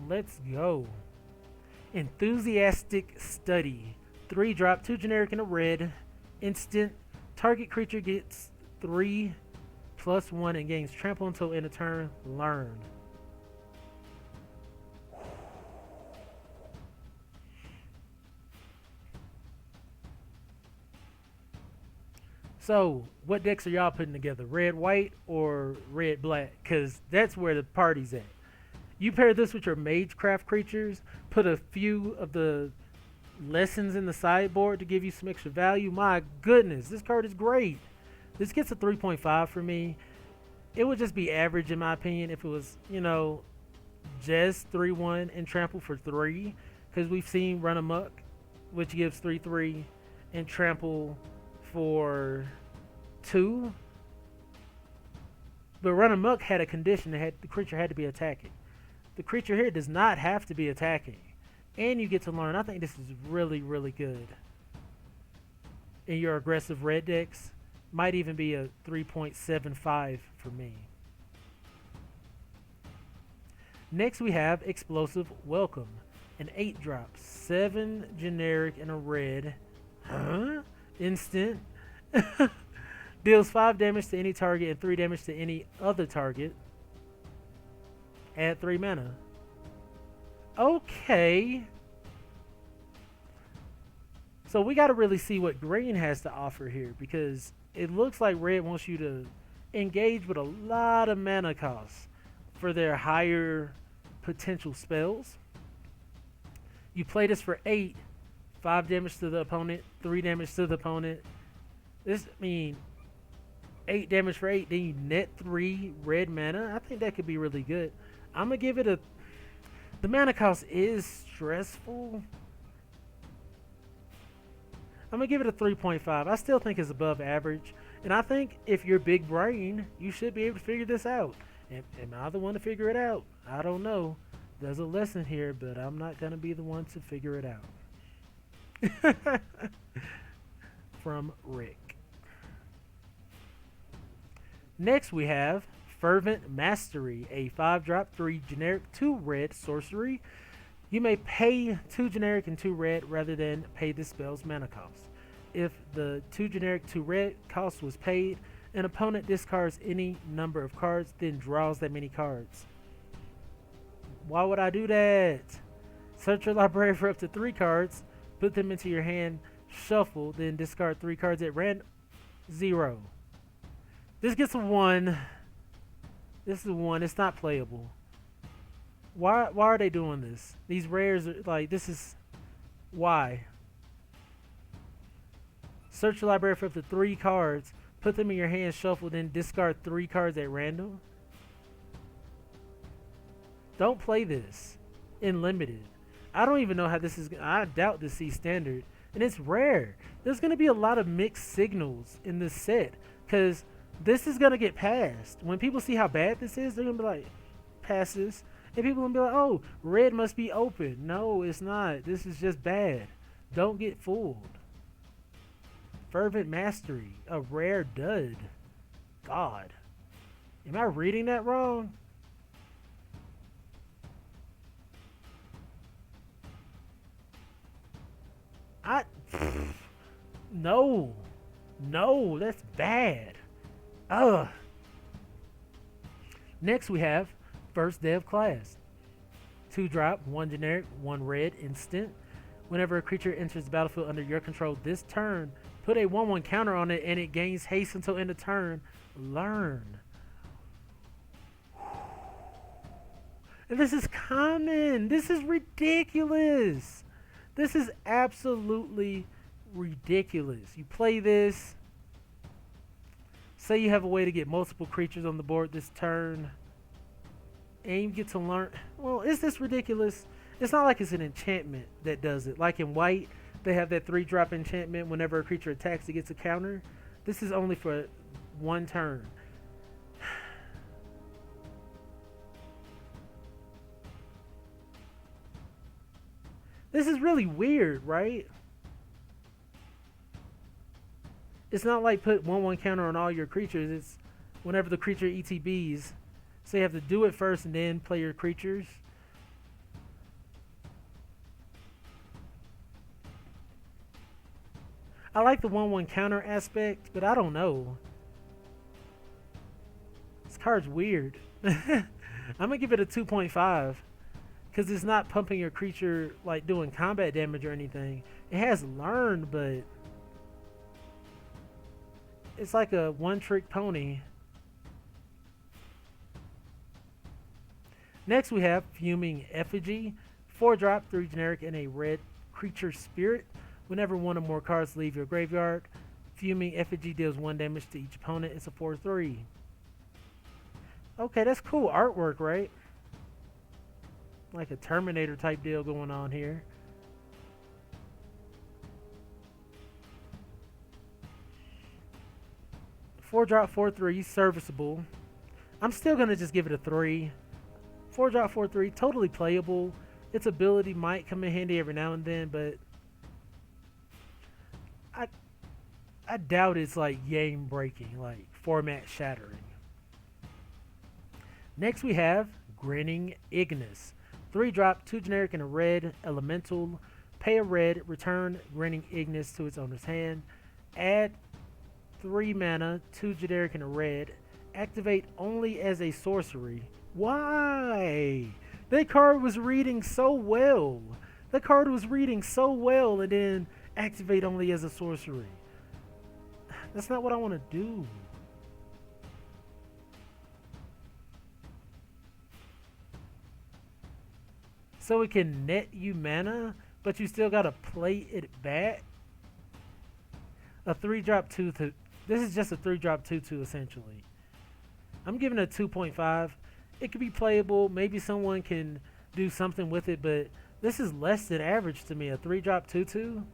Let's go. Enthusiastic Study. 3 drop, 2 generic, and a red. Instant. Target creature gets 3+1 and gains trample until end of turn. Learn. So, what decks are y'all putting together? Red, white, or red, black? Because that's where the party's at. You pair this with your Magecraft creatures, put a few of the lessons in the sideboard to give you some extra value. My goodness, this card is great. This gets a 3.5 for me. It would just be average in my opinion if it was, you know, just 3/1 and trample for 3. Because we've seen Run Amok, which gives 3/3, and trample for 2. But Run Amok had a condition that the creature had to be attacking. The creature here does not have to be attacking. And you get to learn. I think this is really, really good. In your aggressive red decks, might even be a 3.75 for me. Next we have Explosive Welcome. An 8-drop, 7 generic and a red. Huh? Instant. Deals 5 damage to any target and 3 damage to any other target. Add 3 mana. Okay. So we got to really see what green has to offer here, because it looks like red wants you to engage with a lot of mana costs for their higher potential spells. You play this for 8, 5 damage to the opponent, 3 damage to the opponent. This, I mean, 8 damage for 8, then you net 3 red mana. I think that could be really good. I'm going to give it a... The mana cost is stressful. I'm going to give it a 3.5. I still think it's above average. And I think if you're big brain, you should be able to figure this out. Am I the one to figure it out? I don't know. There's a lesson here, but I'm not going to be the one to figure it out. From Rick. Next we have Fervent Mastery, a 5-drop, 3 generic, 2 red sorcery. You may pay 2 generic and 2 red rather than pay the spell's mana cost. If the 2 generic, 2 red cost was paid, an opponent discards any number of cards, then draws that many cards. Why would I do that? Search your library for up to 3 cards, put them into your hand, shuffle, then discard 3 cards at random. 0. This gets a 1. This is a 1. It's not playable. Why are they doing this? These rares are like, this is... Why? Search your library for up to 3 cards. Put them in your hand, shuffle, then discard 3 cards at random. Don't play this in limited. I don't even know how this is... I doubt this sees standard. And it's rare. There's going to be a lot of mixed signals in this set, because this is going to get passed. When people see how bad this is, they're going to be like, pass this. And people will be like, oh, red must be open. No, it's not. This is just bad. Don't get fooled. Fervent Mastery, a rare dud. God. Am I reading that wrong? No. No, that's bad. Ugh. Next we have First Dev Class. 2-drop, 1 generic, 1 red, instant. Whenever a creature enters the battlefield under your control this turn, put a 1/1 counter on it and it gains haste until end of turn. Learn. And this is common. This is ridiculous. This is absolutely ridiculous. You play this. Say you have a way to get multiple creatures on the board this turn, and you get to learn. Well, is this ridiculous? It's not like it's an enchantment that does it. Like in white, they have that 3-drop enchantment. Whenever a creature attacks, it gets a counter. This is only for 1 turn. This is really weird, right? It's not like put 1/1 counter on all your creatures. It's whenever the creature ETBs. So you have to do it first and then play your creatures. I like the 1/1 counter aspect, but I don't know. This card's weird. I'm going to give it a 2.5. Because it's not pumping your creature like doing combat damage or anything. It has learned, but it's like a one-trick pony. Next we have Fuming Effigy. 4-drop, 3 generic, and a red creature spirit. Whenever 1 or more cards leave your graveyard, Fuming Effigy deals 1 damage to each opponent. It's a 4/3. Okay, that's cool artwork, right? Like a Terminator type deal going on here. Four-drop, 4/3, serviceable. I'm still going to just give it a 3. 4-drop, 4/3, totally playable. Its ability might come in handy every now and then, but I doubt it's like game breaking, like format shattering. Next we have Grinning Ignis. 3 drop, 2 generic and a red elemental. Pay a red, return Grinning Ignis to its owner's hand. Add 3 mana, 2 generic and a red. Activate only as a sorcery. Why? That card was reading so well. That card was reading so well, and then activate only as a sorcery. That's not what I want to do. So it can net you mana, but you still gotta play it back. A 3-drop 2/2. This is just a 3-drop 2/2 essentially. I'm giving it a 2.5. It could be playable. Maybe someone can do something with it, but this is less than average to me. A 3-drop 2/2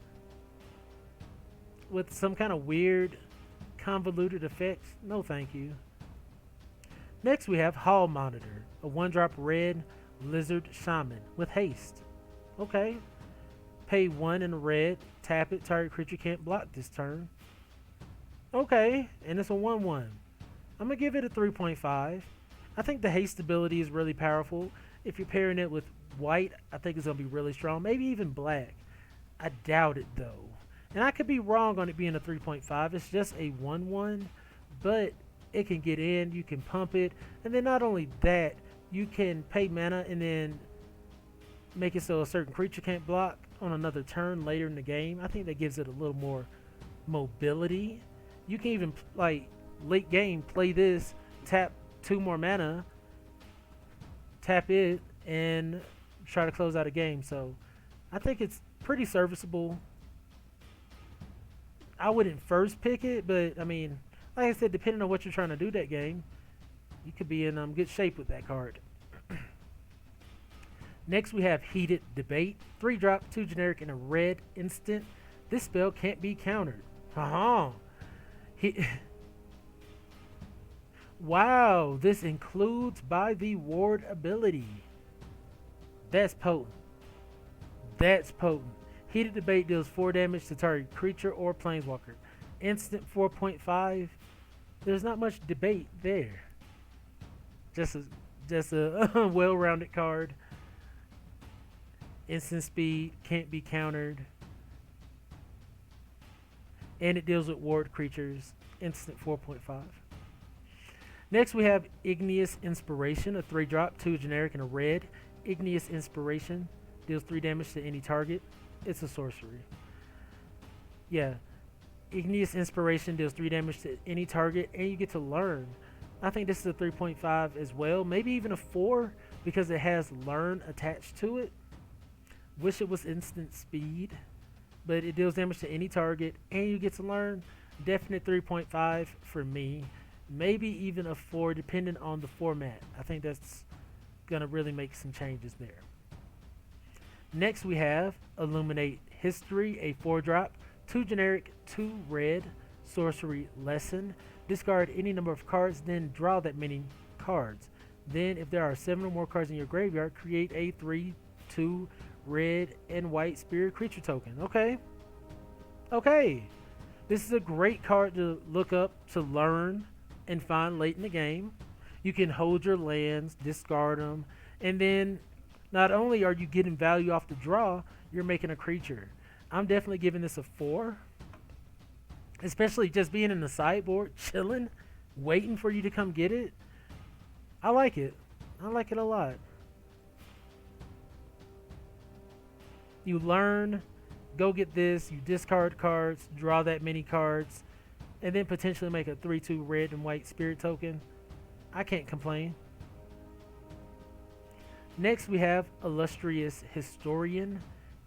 with some kind of weird convoluted effects. No thank you. Next we have Hall Monitor, a 1-drop red lizard shaman with haste. Okay. Pay 1 in red, tap it, target creature can't block this turn. Okay, and it's a 1/1. I'm gonna give it a 3.5. I think the haste ability is really powerful. If you're pairing it with white, I think it's gonna be really strong. Maybe even black. I doubt it though. And I could be wrong on it being a 3.5. It's just a 1/1, but it can get in, you can pump it, and then not only that, you can pay mana and then make it so a certain creature can't block on another turn later in the game. I think that gives it a little more mobility. You can even, like, late game, play this, tap 2 more mana, tap it, and try to close out a game. So I think it's pretty serviceable. I wouldn't first pick it, but I mean, like I said, depending on what you're trying to do that game, you could be in good shape with that card. Next we have Heated Debate. 3-drop, 2 generic, and a red instant. This spell can't be countered. Wow, this includes by the ward ability. That's potent. That's potent. Heated Debate deals 4 damage to target creature or planeswalker. Instant 4.5. There's not much debate there. Just a well-rounded card. Instant speed, can't be countered. And it deals with ward creatures. Instant 4.5. Next we have Igneous Inspiration, a 3-drop, 2 generic, and a red. Igneous Inspiration deals 3 damage to any target. It's a sorcery. Yeah. Igneous Inspiration deals 3 damage to any target, and you get to learn. I think this is a 3.5 as well. Maybe even a 4 because it has learn attached to it. Wish it was instant speed, but it deals damage to any target, and you get to learn. Definite 3.5 for me. Maybe even a 4 depending on the format. I think that's going to really make some changes there. Next we have Illuminate History, a 4-drop, 2 generic, 2 red, sorcery lesson. Discard any number of cards, then draw that many cards. Then if there are 7 or more cards in your graveyard, create a 3/2 red and white spirit creature token. Okay. Okay. This is a great card to look up, to learn, and find late in the game. You can hold your lands, discard them, and then not only are you getting value off the draw, you're making a creature. I'm definitely giving this a 4. Especially just being in the sideboard, chilling, waiting for you to come get it. I like it. I like it a lot. You learn, go get this, you discard cards, draw that many cards, and then potentially make a 3/2 red and white spirit token. I can't complain. Next we have Illustrious Historian.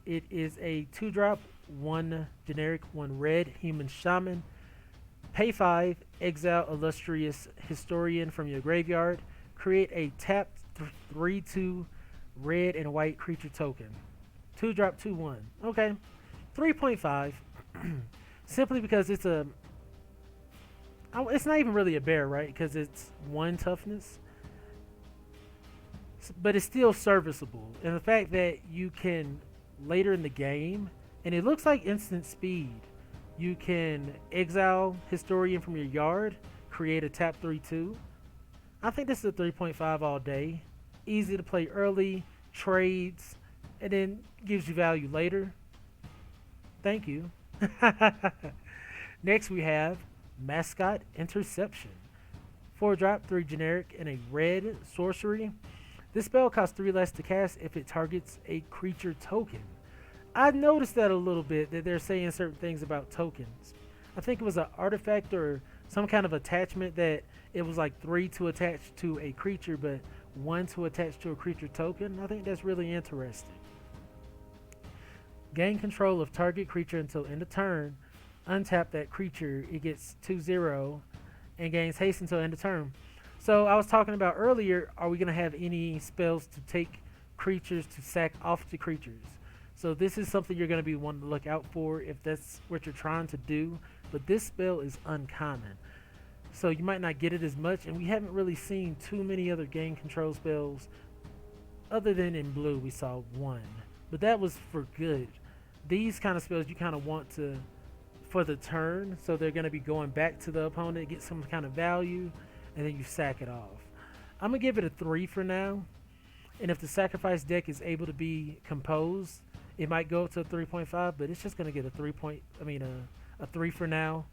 It is a 2-drop, 1 generic, 1 red human shaman. Pay 5, exile Illustrious Historian from your graveyard. Create a tapped 3/2 red and white creature token. 2-drop, 2/1. Okay. 3.5. Simply because it's a... it's not even really a bear, right? Because it's 1 toughness. But it's still serviceable. And the fact that you can, later in the game, and it looks like instant speed, you can exile Historian from your yard, create a tap 3/2. I think this is a 3.5 all day. Easy to play early, trades, and then gives you value later. Thank you. Next we have Mascot Interception. 4-drop, 3 generic, and a red sorcery. This spell costs 3 less to cast if it targets a creature token. I noticed that a little bit, that they're saying certain things about tokens. I think it was an artifact or some kind of attachment that it was like 3 to attach to a creature, but 1 to attach to a creature token. I think that's really interesting. Gain control of target creature until end of turn. Untap that creature. It gets 2/0 and gains haste until end of turn. So I was talking about earlier, are we going to have any spells to take creatures to sack off the creatures? So this is something you're going to be wanting to look out for if that's what you're trying to do. But this spell is uncommon, so you might not get it as much, and we haven't really seen too many other game control spells other than in blue we saw one, but that was for good. These kind of spells you kind of want to for the turn, so they're going to be going back to the opponent, get some kind of value, and then you sack it off. I'm going to give it a 3 for now, and if the sacrifice deck is able to be composed, it might go to a 3.5, but it's just going to get a 3 for now.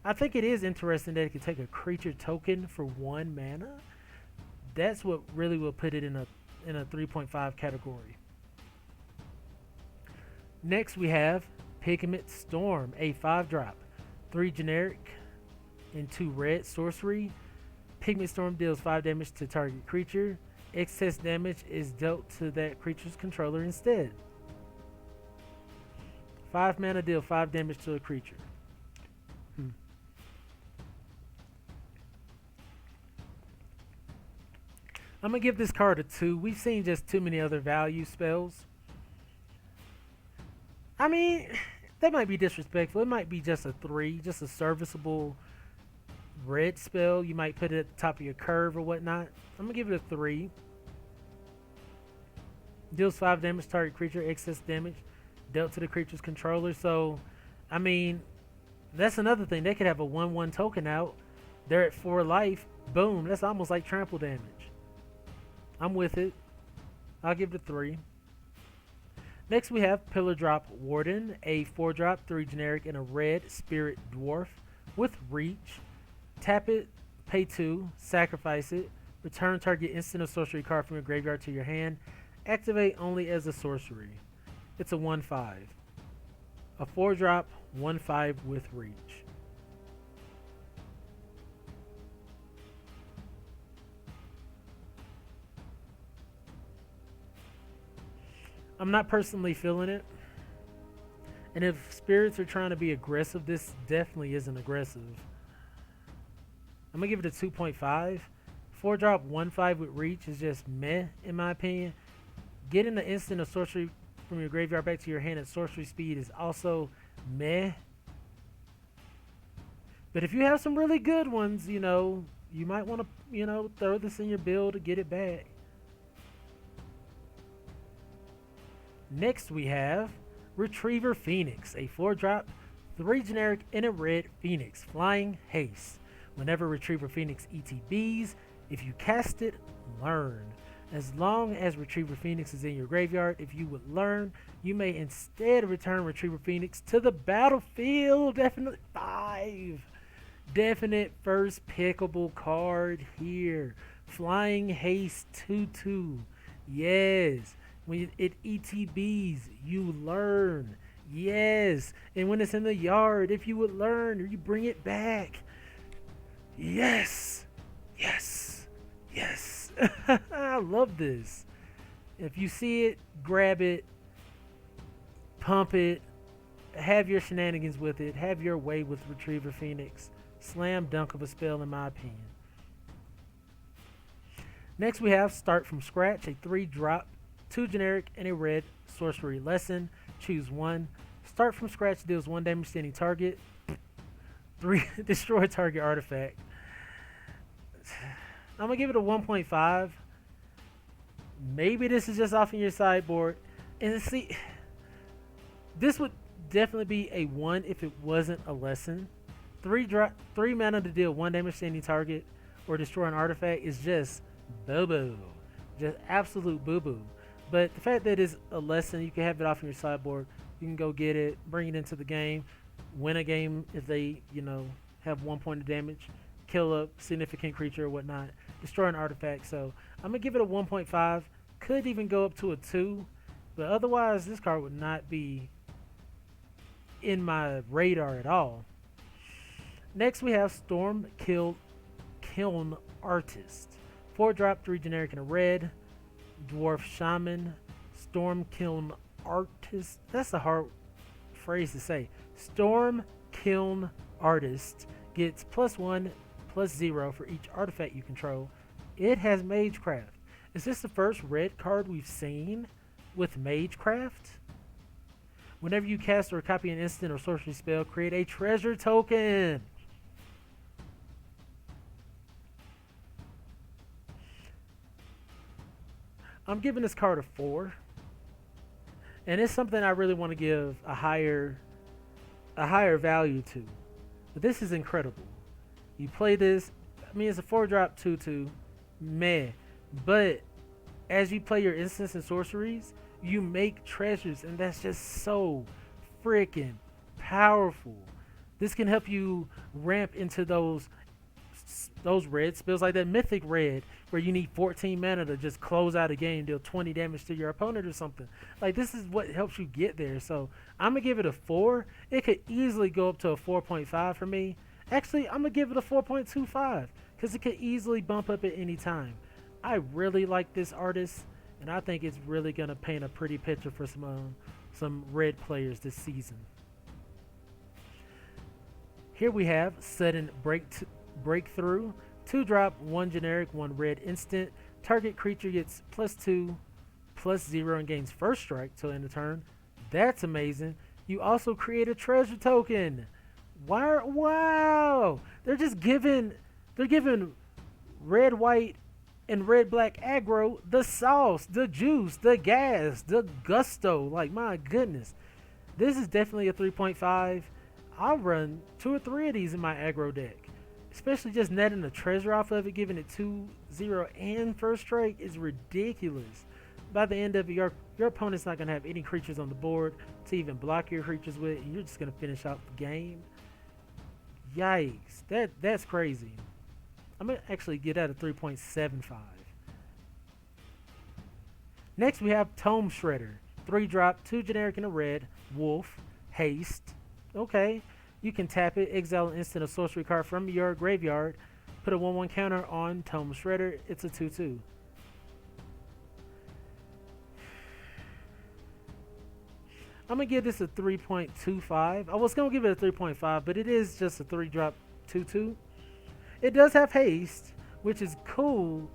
I think it is interesting that it can take a creature token for 1 mana. That's what really will put it in a 3.5 category. Next we have Pigment Storm, a 5-drop, 3 generic, and 2 red sorcery. Pigment Storm deals 5 damage to target creature. Excess damage is dealt to that creature's controller instead. 5 mana, deal 5 damage to a creature. I'm going to give this card a 2. We've seen just too many other value spells. I mean, that might be disrespectful. It might be just a 3, just a serviceable red spell. You might put it at the top of your curve or whatnot. I'm going to give it a 3. Deals 5 damage to target creature, excess damage dealt to the creature's controller. So, I mean, that's another thing. They could have a 1/1 token out. They're at 4 life. Boom. That's almost like trample damage. I'm with it. I'll give it a 3. Next we have Pillar Drop Warden, a 4-drop, 3 generic, and a red spirit dwarf with reach. Tap it, pay 2, sacrifice it, return target instant or sorcery card from your graveyard to your hand. Activate only as a sorcery. It's a 1/5. A 4-drop, 1/5 with reach. I'm not personally feeling it. And if spirits are trying to be aggressive, this definitely isn't aggressive. I'm going to give it a 2.5. 4-drop, 1/5 with reach is just meh, in my opinion. Getting the instant of sorcery from your graveyard back to your hand at sorcery speed is also meh. But if you have some really good ones, you know, you might want to, you know, throw this in your build to get it back. Next we have Retriever Phoenix, a 4-drop, 3 generic, and a red Phoenix, flying haste. Whenever Retriever Phoenix ETBs, if you cast it, learn. As long as Retriever Phoenix is in your graveyard, if you would learn, you may instead return Retriever Phoenix to the battlefield. Definitely 5. Definite first pickable card here. Flying haste 2/2. Yes. When it ETBs, you learn. Yes. And when it's in the yard, if you would learn, or you bring it back. Yes. Yes. Yes. I love this. If you see it, grab it, pump it, have your shenanigans with it, have your way with Retriever Phoenix. Slam dunk of a spell, in my opinion. Next we have Start from Scratch, a 3-drop, 2 generic, and a red sorcery lesson. Choose 1. Start from Scratch deals 1 damage to any target. 3. Destroy target artifact. I'm going to give it a 1.5. Maybe this is just off in your sideboard. And see, this would definitely be a 1 if it wasn't a lesson. 3 mana to deal 1 damage to any target or destroy an artifact is just boo-boo. Just absolute boo-boo. But the fact that it's a lesson, you can have it off in your sideboard. You can go get it, bring it into the game, win a game if they, have 1 point of damage, kill a significant creature or whatnot, destroy an artifact. So I'm gonna give it a 1.5. Could even go up to a 2, but otherwise this card would not be in my radar at all. Next we have Storm Kiln Artist. 4-drop, 3 generic and a red. Dwarf Shaman. Storm Kiln Artist. That's a hard phrase to say. Storm Kiln Artist gets +1/+0 for each artifact you control. It has Magecraft. Is this the first red card we've seen with Magecraft? Whenever you cast or copy an instant or sorcery spell, create a treasure token. I'm giving this card a 4. And it's something I really want to give a higher value to. But this is incredible. You play this, it's a 4-drop 2/2, meh. But as you play your instants and sorceries, you make treasures, and that's just so freaking powerful. This can help you ramp into those red spells, like that mythic red where you need 14 mana to just close out a game, deal 20 damage to your opponent or something. Like, this is what helps you get there. So I'm gonna give it a 4. It could easily go up to a 4.5 for me. Actually, I'm gonna give it a 4.25 because it could easily bump up at any time. I really like this artist, and I think it's really gonna paint a pretty picture for some red players this season. Here we have Sudden Breakthrough. 2-drop, 1 generic, 1 red instant. Target creature gets +2/+0 and gains first strike till end of turn. That's amazing. You also create a treasure token. Wow! They're giving red, white, and red, black aggro the sauce, the juice, the gas, the gusto. Like, my goodness. This is definitely a 3.5. I'll run 2 or 3 of these in my aggro deck. Especially just netting the treasure off of it, giving it 2/0 and first strike is ridiculous. By the end of it, your opponent's not going to have any creatures on the board to even block your creatures with, and you're just going to finish out the game. Yikes. That's crazy. I'm going to actually get at a 3.75. Next, we have Tome Shredder. 3-drop, 2 generic and a red. Wolf. Haste. Okay. You can tap it, exile an instant or sorcery card from your graveyard, put a 1/1 counter on Tome Shredder. It's a 2/2. I'm going to give this a 3.25. I was going to give it a 3.5, but it is just a 3-drop 2/2. It does have haste, which is cool,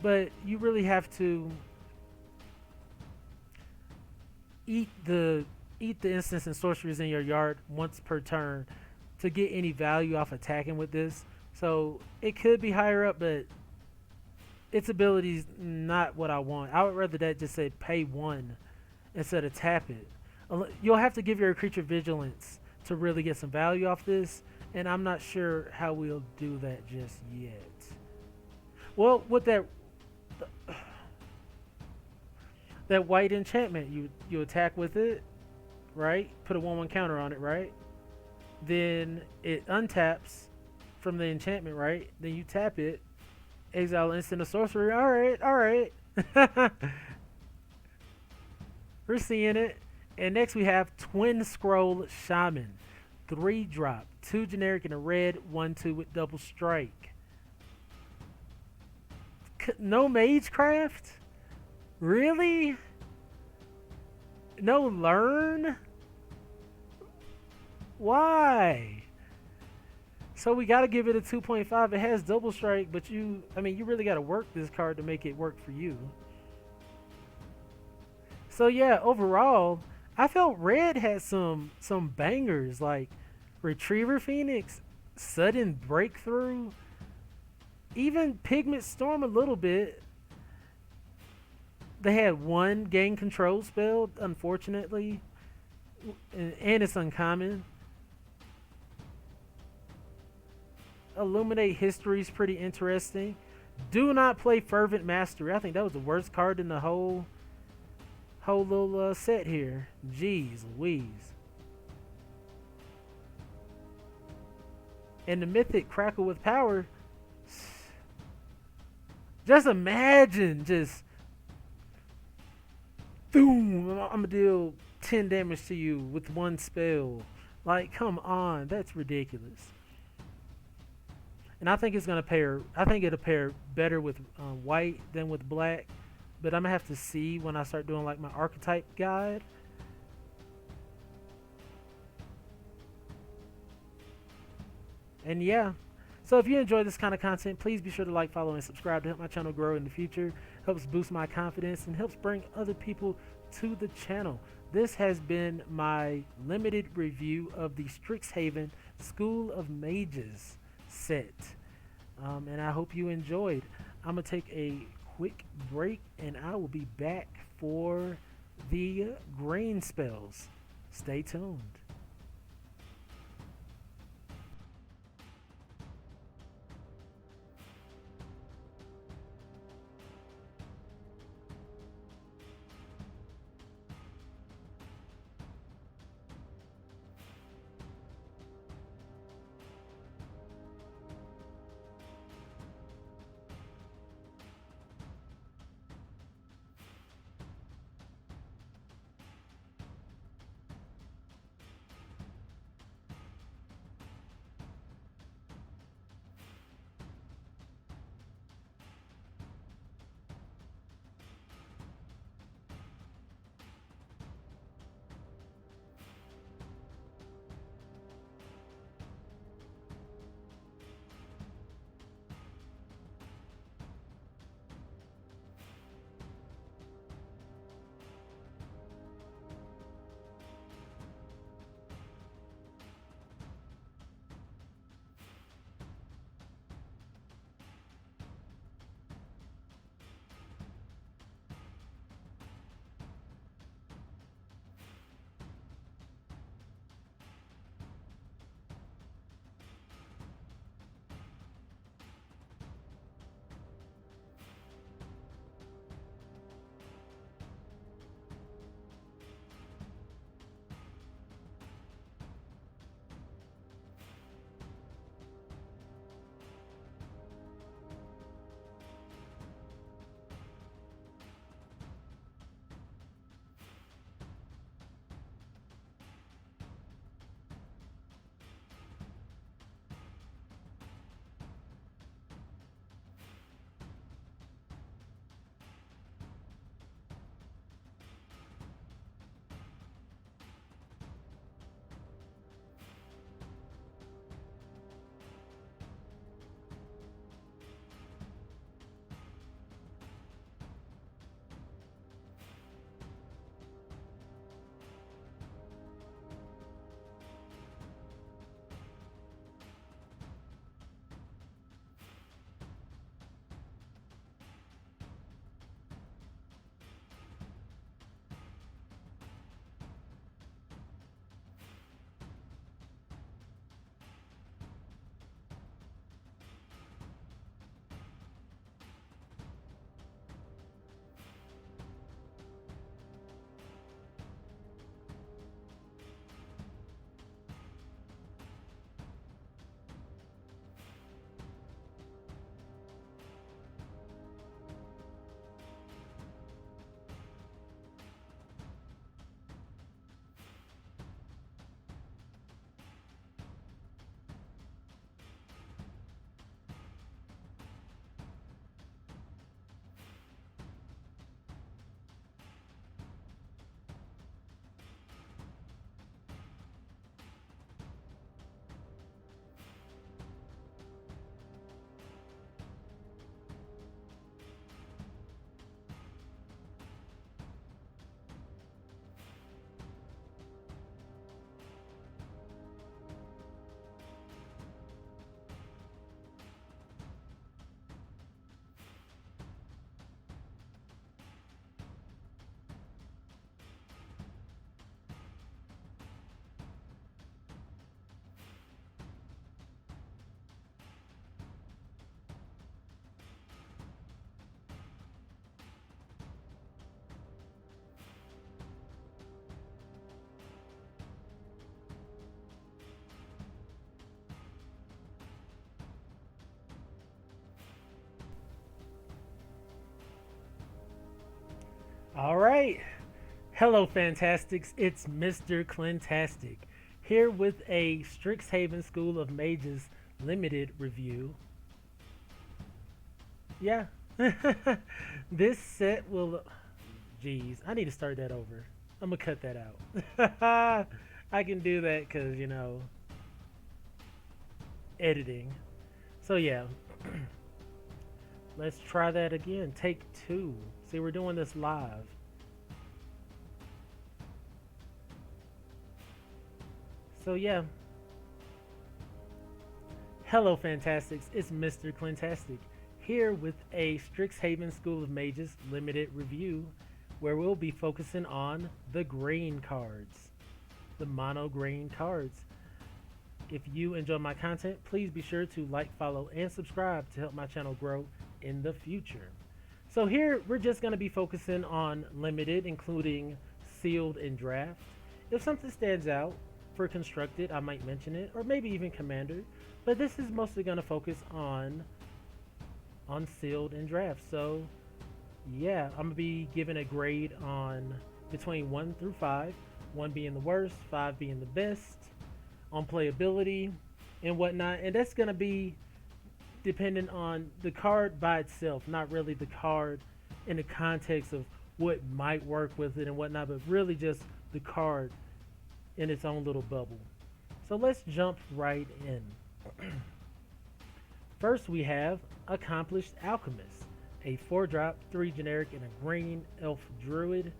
but you really have to eat the instants and sorceries in your yard once per turn to get any value off attacking with this. So it could be higher up, but its ability is not what I want. I would rather that just say pay 1 instead of tap it. You'll have to give your creature vigilance to really get some value off this, and I'm not sure how we'll do that just yet. Well, with that white enchantment, you attack with it, right? Put a 1/1 counter on it, right? Then it untaps from the enchantment, right? Then you tap it, exile instant or sorcery. All right. We're seeing it. And next we have Twin Scroll Shaman. 3-drop, 2 generic and a red, 1/2 with double strike. No Magecraft? Really? No learn? Why? So we got to give it a 2.5. It has double strike, but you really got to work this card to make it work for you. So yeah, overall, I felt red had some bangers like Retriever Phoenix, Sudden Breakthrough, even Pigment Storm a little bit. They had 1 gain control spell, unfortunately, and it's uncommon. Illuminate History is pretty interesting. Do not play Fervent Mastery. I think that was the worst card in the whole whole little set here. Jeez Louise. And the mythic Crackle with Power. Just imagine, just boom, I'm gonna deal 10 damage to you with one spell. Like, come on, that's ridiculous. And I think it's gonna pair. I think it'll pair better with white than with black. But I'm gonna have to see when I start doing like my archetype guide. And yeah, so if you enjoy this kind of content, please be sure to like, follow, and subscribe to help my channel grow in the future. Helps boost my confidence and helps bring other people to the channel. This has been my limited review of the Strixhaven School of Mages set. And I hope you enjoyed. I'm going to take a quick break and I will be back for the grain spells. Stay tuned. All right. Hello, Fantastics. It's Mr. Clintastic here with a Strixhaven School of Mages limited review. Yeah. This set will. Jeez, I need to start that over. I'm going to cut that out. I can do that because, editing. So, yeah. Let's try that again. Take two. See, we're doing this live. So yeah. Hello Fantastics, it's Mr. Clintastic here with a Strixhaven School of Mages limited review where we'll be focusing on the green cards. The mono green cards. If you enjoy my content, please be sure to like, follow, and subscribe to help my channel grow in the future. So here we're just going to be focusing on limited, including sealed and draft. If something stands out for constructed, I might mention it, or maybe even commander, but this is mostly going to focus on sealed and draft. So yeah, I'm going to be giving a grade on between 1 through 5, 1 being the worst, 5 being the best, on playability and whatnot, and that's going to be dependent on the card by itself, not really the card in the context of what might work with it and whatnot, but really just the card in its own little bubble. So let's jump right in. First we have Accomplished Alchemist, a 4-drop, 3 generic, and a green elf druid.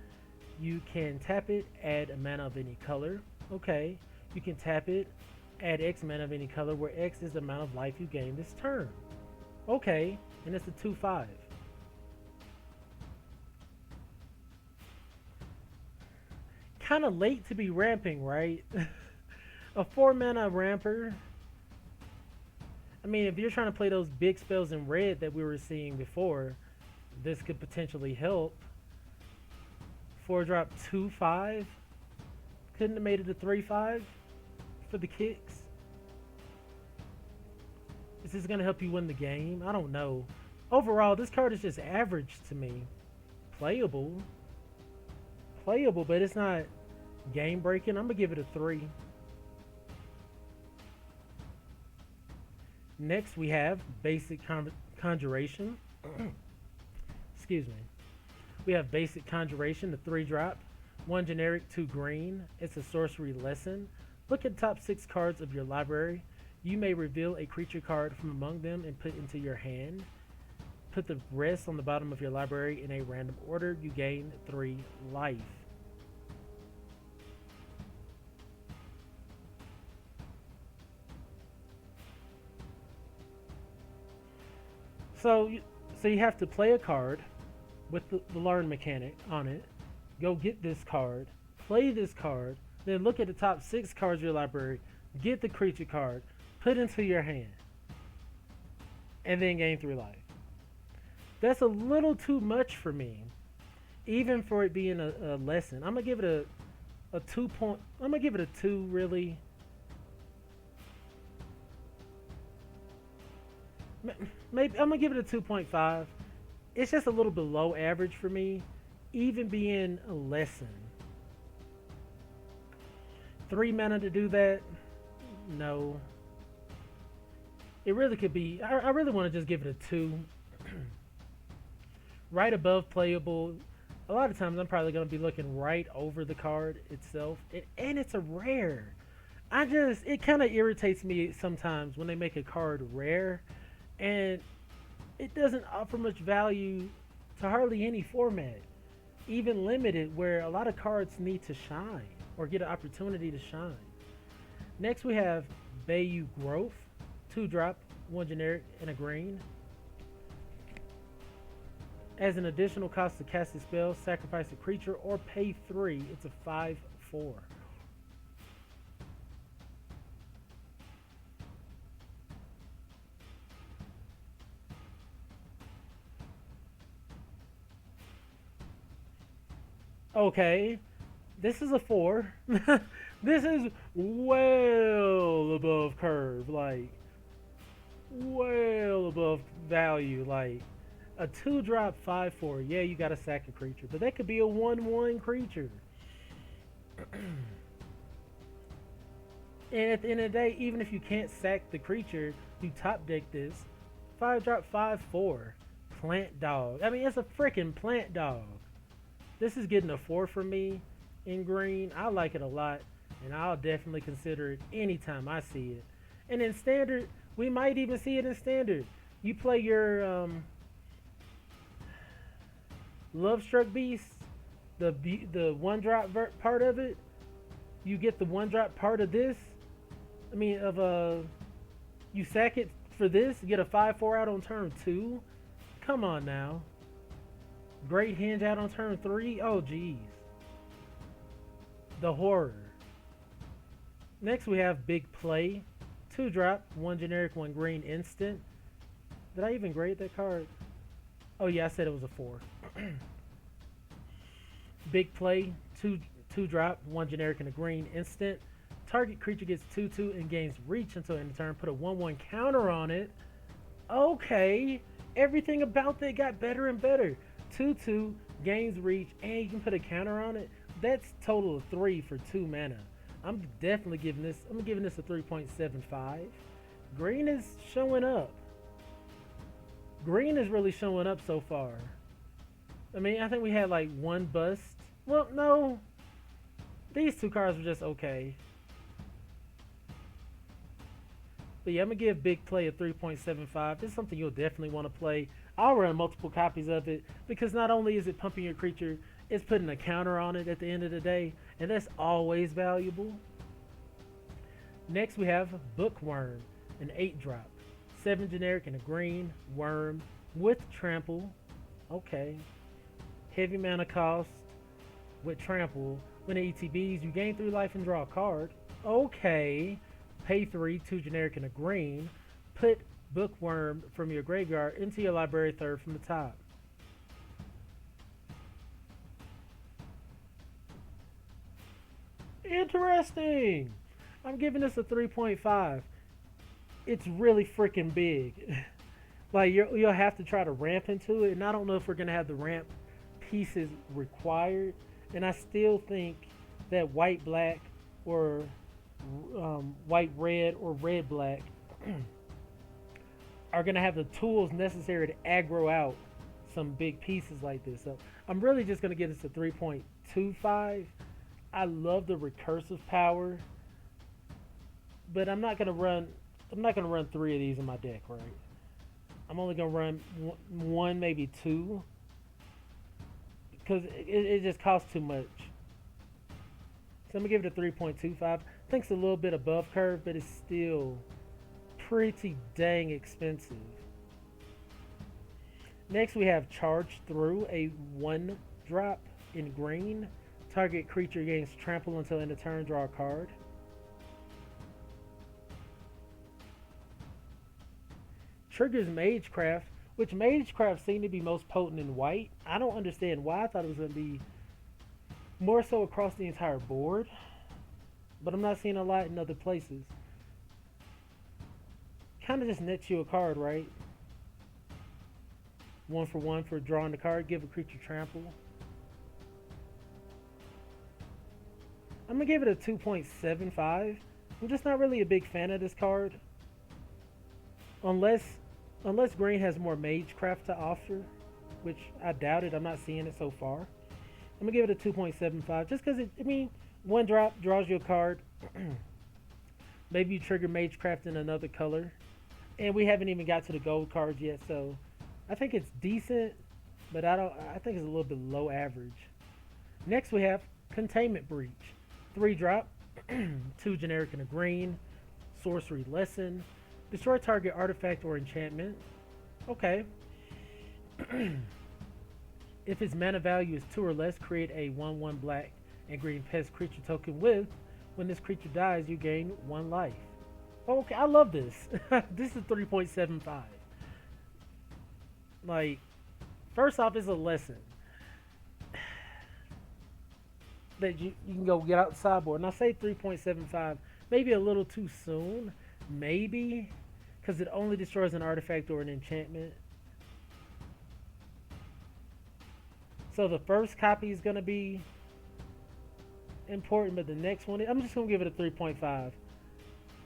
You can tap it, add a mana of any color. Okay. You can tap it, add X mana of any color, where X is the amount of life you gain this turn. Okay, and it's a 2/5. Kind of late to be ramping, right? A 4 mana ramper. I mean, if you're trying to play those big spells in red that we were seeing before, this could potentially help. 4-drop 2/5. Couldn't have made it a 3/5 for the kicks. Is this going to help you win the game? I don't know. Overall, this card is just average to me. Playable, but it's not game breaking. I'm going to give it a 3. Next, we have Basic Conjuration. Excuse me. We have Basic Conjuration, the 3-drop, 1 generic, 2 green. It's a sorcery lesson. Look at the top 6 cards of your library. You may reveal a creature card from among them and put into your hand. Put the rest on the bottom of your library in a random order. You gain 3 life. So you have to play a card with the learn mechanic on it. Go get this card, play this card, then look at the top 6 cards of your library, get the creature card, put into your hand, and then gain 3 life. That's a little too much for me, even for it being a lesson. I'm gonna give it a 2 point. I'm gonna give it a 2, really. Maybe I'm gonna give it a 2.5. It's just a little below average for me, even being a lesson. 3 mana to do that? No. It really could be. I really want to just give it a 2. Right above playable. A lot of times I'm probably going to be looking right over the card itself. And it's a rare. It kind of irritates me sometimes when they make a card rare and it doesn't offer much value to hardly any format. Even limited, where a lot of cards need to shine or get an opportunity to shine. Next we have Bayou Growth, 2-drop, 1 generic, and a green. As an additional cost to cast a spell, sacrifice a creature or pay 3. It's a 5/4. Okay, this is a 4. This is well above curve, like well above value. Like A 2-drop 5/4. Yeah, you gotta sack a creature, but that could be a 1/1 creature. And at the end of the day, even if you can't sack the creature, you top deck this. 5-drop 5/4. Plant dog. I mean, it's a freaking plant dog. This is getting a 4 for me in green. I like it a lot, and I'll definitely consider it anytime I see it. And in standard, we might even see it in standard. You play your Love Struck Beast, the 1-drop part of it. You get the 1-drop part of this. I mean, you sack it for this. You get a 5/4 out on turn 2. Come on now. Great Hinge out on turn 3. Oh, geez. The horror. Next, we have Big Play. 2-drop, 1 generic, 1 green instant. Did I even grade that card? Oh, yeah, I said it was a 4. Big Play. 2-drop, 1 generic, and a green instant. Target creature gets 2/2 and gains reach until end of turn. Put a 1/1 counter on it. Okay. Everything about that got better and better. 2/2, gains reach, and you can put a counter on it. That's total of 3 for 2 mana. I'm definitely giving this. I'm giving this a 3.75. Green is showing up. Green is really showing up so far. I mean, I think we had like 1 bust. Well, no. These 2 cards were just okay. But yeah, I'm going to give Big Play a 3.75. It's something you'll definitely want to play. I'll run multiple copies of it because not only is it pumping your creature, it's putting a counter on it at the end of the day, and that's always valuable. Next we have Bookworm, an 8-drop. 7 generic and a green worm with trample. Okay. Heavy mana cost with trample. When it ETBs, you gain 3 life and draw a card. Okay. Pay 3, 2 generic and a green. Put Bookworm from your graveyard into your library 3rd from the top. Interesting. I'm giving this a 3.5. It's really freaking big. Like you'll have to try to ramp into it, and I don't know if we're gonna have the ramp pieces required. And I still think that white black or white red or red black are gonna have the tools necessary to aggro out some big pieces like this. So I'm really just gonna give this a 3.25. I love the recursive power, but I'm not gonna run 3 of these in my deck, right? I'm only gonna run 1, maybe 2, because it just costs too much. So I'm gonna give it a 3.25. I think it's a little bit above curve, but it's still pretty dang expensive. Next we have Charge Through, a 1-drop in green. Target creature gains trample until end of turn, draw a card. Triggers Magecraft, which Magecraft seem to be most potent in white. I don't understand why. I thought it was going to be more so across the entire board, but I'm not seeing a lot in other places. Kind of just nets you a card, right? 1 for 1 for drawing the card. Give a creature trample. I'm going to give it a 2.75. I'm just not really a big fan of this card. Unless green has more Magecraft to offer, which I doubt it. I'm not seeing it so far. I'm going to give it a 2.75 just because, 1-drop draws you a card. Maybe you trigger Magecraft in another color. And we haven't even got to the gold cards yet, so I think it's decent, but I think it's a little bit low average. Next we have Containment Breach. 3-drop, 2 generic and a green. Sorcery Lesson. Destroy target artifact or enchantment. Okay. If its mana value is 2 or less, create a 1/1 black and green pest creature token with. When this creature dies, you gain 1 life. Okay, I love this. This is 3.75. Like, first off, it's a lesson that you can go get out the sideboard. And I say 3.75, maybe a little too soon. Maybe. Because it only destroys an artifact or an enchantment. So the first copy is going to be important, but the next one, I'm just going to give it a 3.5. I'm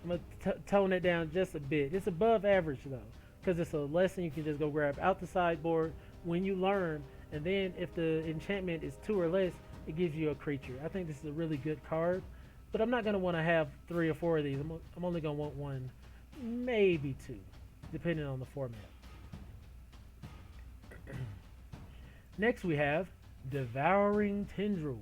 going to tone it down just a bit. It's above average though, because it's a lesson you can just go grab out the sideboard when you learn, and then if the enchantment is 2 or less, it gives you a creature. I think this is a really good card, but I'm not going to want to have 3 or 4 of these. I'm only going to want 1, maybe 2, depending on the format. Next we have Devouring Tendrils.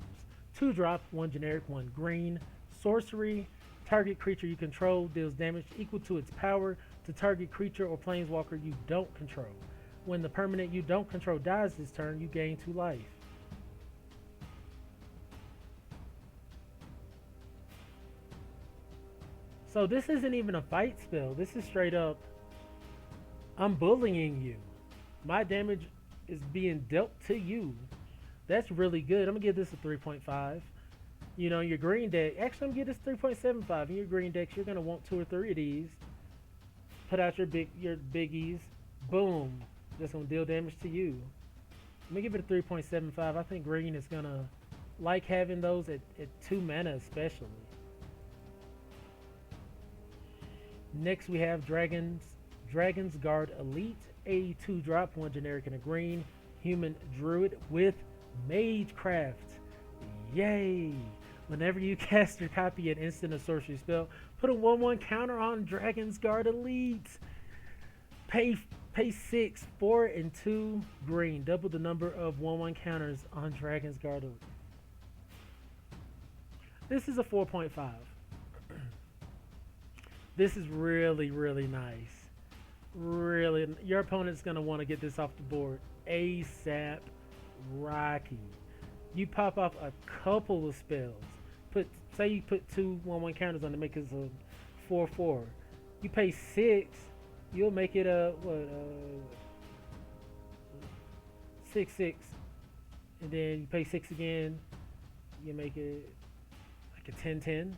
2-drop, 1 generic, 1 green. Sorcery. Target creature you control deals damage equal to its power to target creature or planeswalker you don't control. When the permanent you don't control dies this turn, you gain 2 life. So this isn't even a fight spell. This is straight up, I'm bullying you. My damage is being dealt to you. That's really good. I'm going to give this a 3.5. You know, your green deck, actually I'm going to give this 3.75. In your green decks, you're going to want 2 or 3 of these. Put out your biggies. Boom. Just going to deal damage to you. I'm going to give it a 3.75. I think green is going to like having those at 2 mana especially. Next we have Dragon's Guard Elite. A 2-drop, 1 generic and a green. Human Druid with Magecraft. Yay! Whenever you cast or copy an instant or sorcery spell, put a 1/1 counter on Dragon's Guard Elite. Pay 6, 4 and 2 green. Double the number of 1/1 counters on Dragon's Guard Elite. This is a 4.5. This is really, really nice. Really, your opponent's going to want to get this off the board ASAP Rocky. You pop off a couple of spells. Say you put 2 1/1 counters on to make it a 4/4. You pay 6, you'll make it a 6/6, and then you pay 6 again. You make it like a 10/10,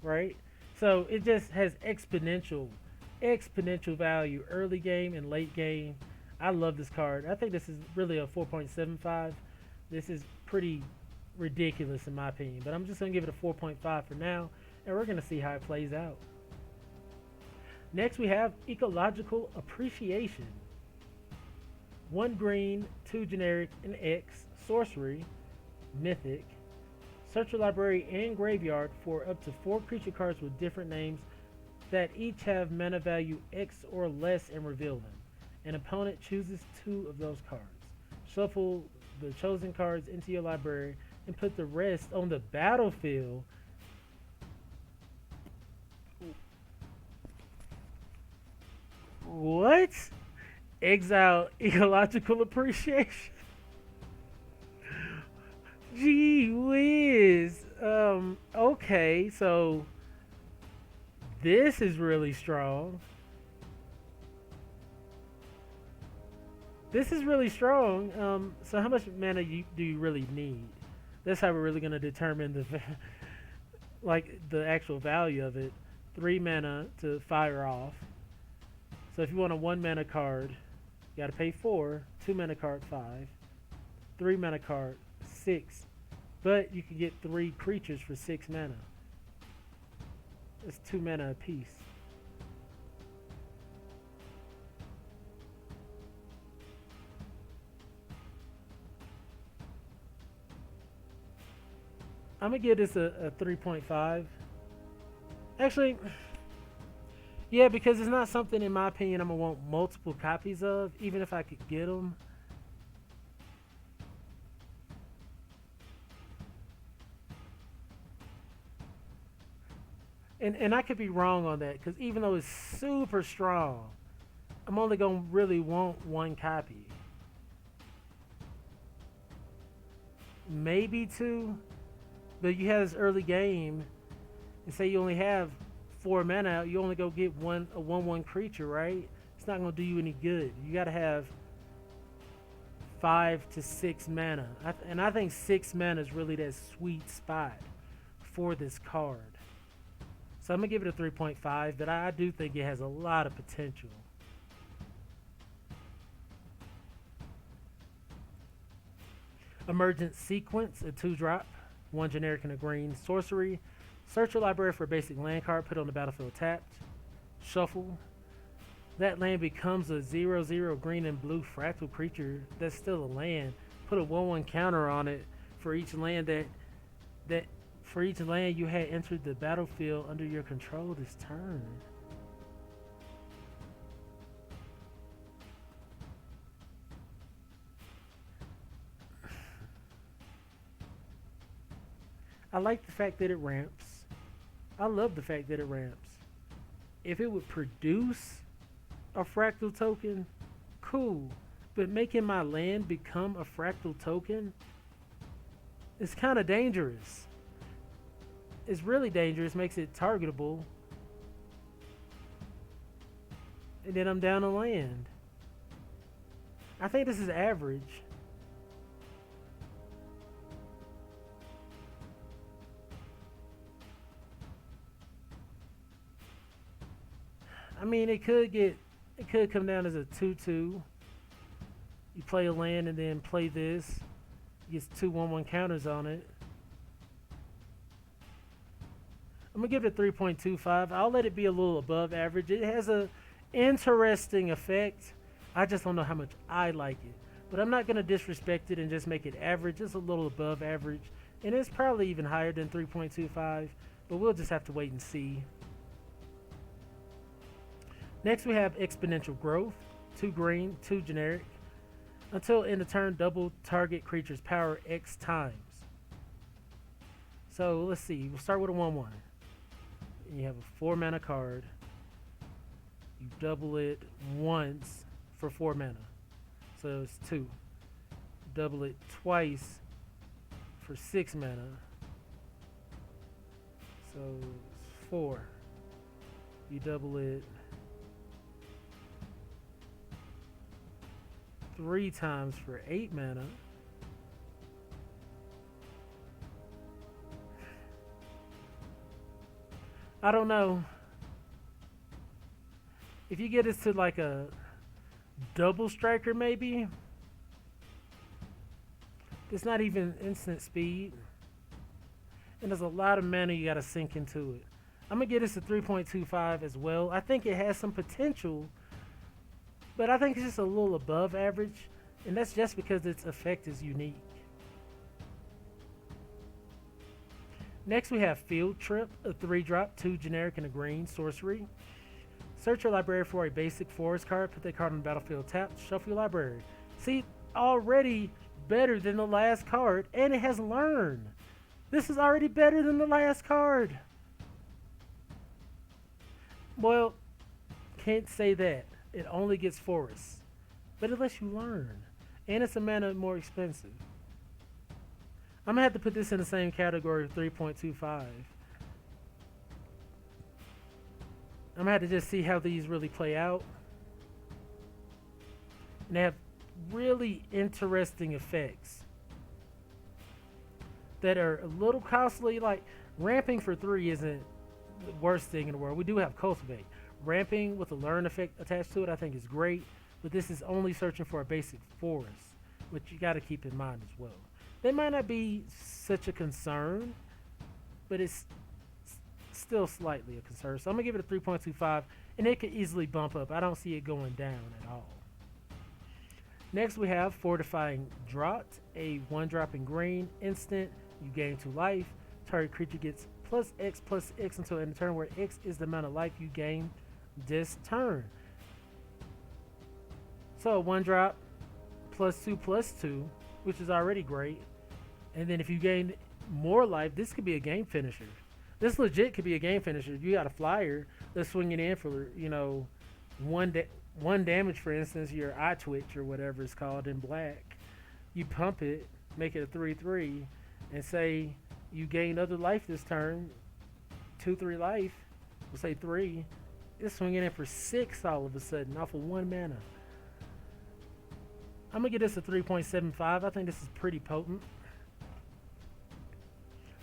right? So it just has exponential value early game and late game. I love this card. I think this is really a 4.75. This is pretty ridiculous in my opinion, but I'm just going to give it a 4.5 for now, and we're going to see how it plays out. Next we have Ecological Appreciation. 1 green, 2 generic, an X, sorcery, mythic. Search your library and graveyard for up to 4 creature cards with different names that each have mana value X or less and reveal them. An opponent chooses 2 of those cards. Shuffle the chosen cards into your library and put the rest on the battlefield. What? Exile Ecological Appreciation. Gee whiz. Okay, so this is really strong. This is really strong. So how much mana do you really need? That's how we're really going to determine the actual value of it. 3 mana to fire off. So if you want a 1 mana card, you got to pay 4. 2 mana card 5. 3 mana card 6. But you can get 3 creatures for 6 mana. It's 2 mana apiece. I'm going to give this a 3.5. Actually, yeah, because it's not something, in my opinion, I'm going to want multiple copies of, even if I could get them. And I could be wrong on that, because even though it's super strong, I'm only going to really want 1 copy. Maybe 2. But you have this early game, and say you only have 4 mana, you only go get a 1/1 creature, right? It's not going to do you any good. You got to have 5 to 6 mana. And I think 6 mana is really that sweet spot for this card. So I'm going to give it a 3.5, but I do think it has a lot of potential. Emergent Sequence, a 2-drop, 1 generic and a green sorcery. Search your library for a basic land card, put it on the battlefield tapped. Shuffle. That land becomes a 0/0 green and blue fractal creature that's still a land. Put a 1/1 counter on it for each land for each land you had entered the battlefield under your control this turn. I like the fact that it ramps. I love the fact that it ramps. If it would produce a fractal token, cool. But making my land become a fractal token is kind of dangerous. It's really dangerous, makes it targetable. And then I'm down a land. I think this is average. I mean, it could come down as a 2/2. You play a land and then play this. Gets 2 1/1 counters on it. I'm gonna give it a 3.25. I'll let it be a little above average. It has a interesting effect. I just don't know how much I like it. But I'm not gonna disrespect it and just make it average. It's a little above average. And it's probably even higher than 3.25. But we'll just have to wait and see. Next we have Exponential Growth. 2 green, 2 generic. Until end of turn, double target creature's power X times. So let's see. We'll start with a 1/1. And you have a 4 mana card. You double it once for 4 mana. So it's 2. Double it twice for 6 mana. So it's 4. You double it 3 times for 8 mana. I don't know. If you get us to like a double striker maybe. It's not even instant speed. And there's a lot of mana you gotta sink into it. I'm gonna get this a 3.25 as well. I think it has some potential. But I think it's just a little above average, and that's just because its effect is unique. Next we have Field Trip, a 3-drop, 2 generic and a green sorcery. Search your library for a basic forest card, put that card on the battlefield tapped, shuffle your library. See, already better than the last card, and it has learned. This is already better than the last card. Well, can't say that. It only gets forests, but it lets you learn, and it's a mana more expensive. I'm gonna have to put this in the same category of 3.25. I'm gonna have to just see how these really play out. And they have really interesting effects that are a little costly. Like ramping for 3 isn't the worst thing in the world. We do have Cultivate. Ramping with a learn effect attached to it I think is great, but this is only searching for a basic forest, which you got to keep in mind as well. They might not be such a concern, but it's still slightly a concern. So I'm going to give it a 3.25, and it could easily bump up. I don't see it going down at all. Next we have Fortifying Drought, a 1-drop in green, instant, you gain 2 life. Target creature gets +X until end of turn, where X is the amount of life you gain this turn. So 1-drop +2/+2, which is already great. And then if you gain more life, this could be a game finisher. This legit could be a game finisher. You got a flyer that's swinging in for, you know, one damage, for instance, your eye twitch or whatever it's called in black. You pump it, make it a 3/3, and say you gain other life this turn, 2/3 life, we'll say 3. It's swinging in for 6 all of a sudden off of 1 mana. I'm gonna give this a 3.75. I think this is pretty potent.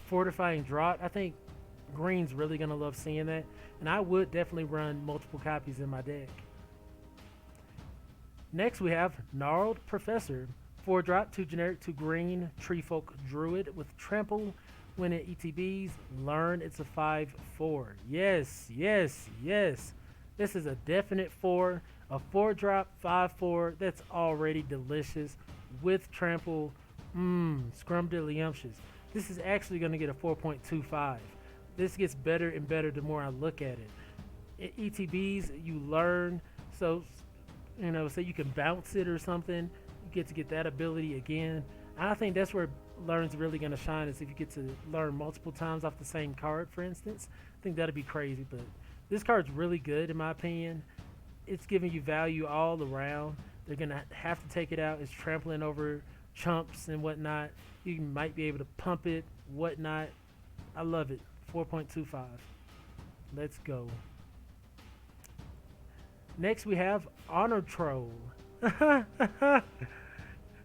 Fortifying Drought, I think green's really gonna love seeing that, and I would definitely run multiple copies in my deck. Next we have Gnarled Professor, 4 drop, 2 generic, 2 green, Treefolk Druid with Trample. When it ETBs, learn it's a 5/4. Yes, yes, yes. This is a definite 4. A 4 drop, 5/4. That's already delicious with Trample. Scrumdiddlyumptious. This is actually going to get a 4.25. This gets better and better the more I look at it. ETBs, you learn. So, say you can bounce it or something. You get that ability again. I think that's where learn's really going to shine, is if you get to learn multiple times off the same card, for instance. I think that'd be crazy, but this card's really good in my opinion. It's giving you value all around. They're going to have to take it out. It's trampling over chumps and whatnot. You might be able to pump it, whatnot. I love it. 4.25. Let's go. Next we have Honor Troll.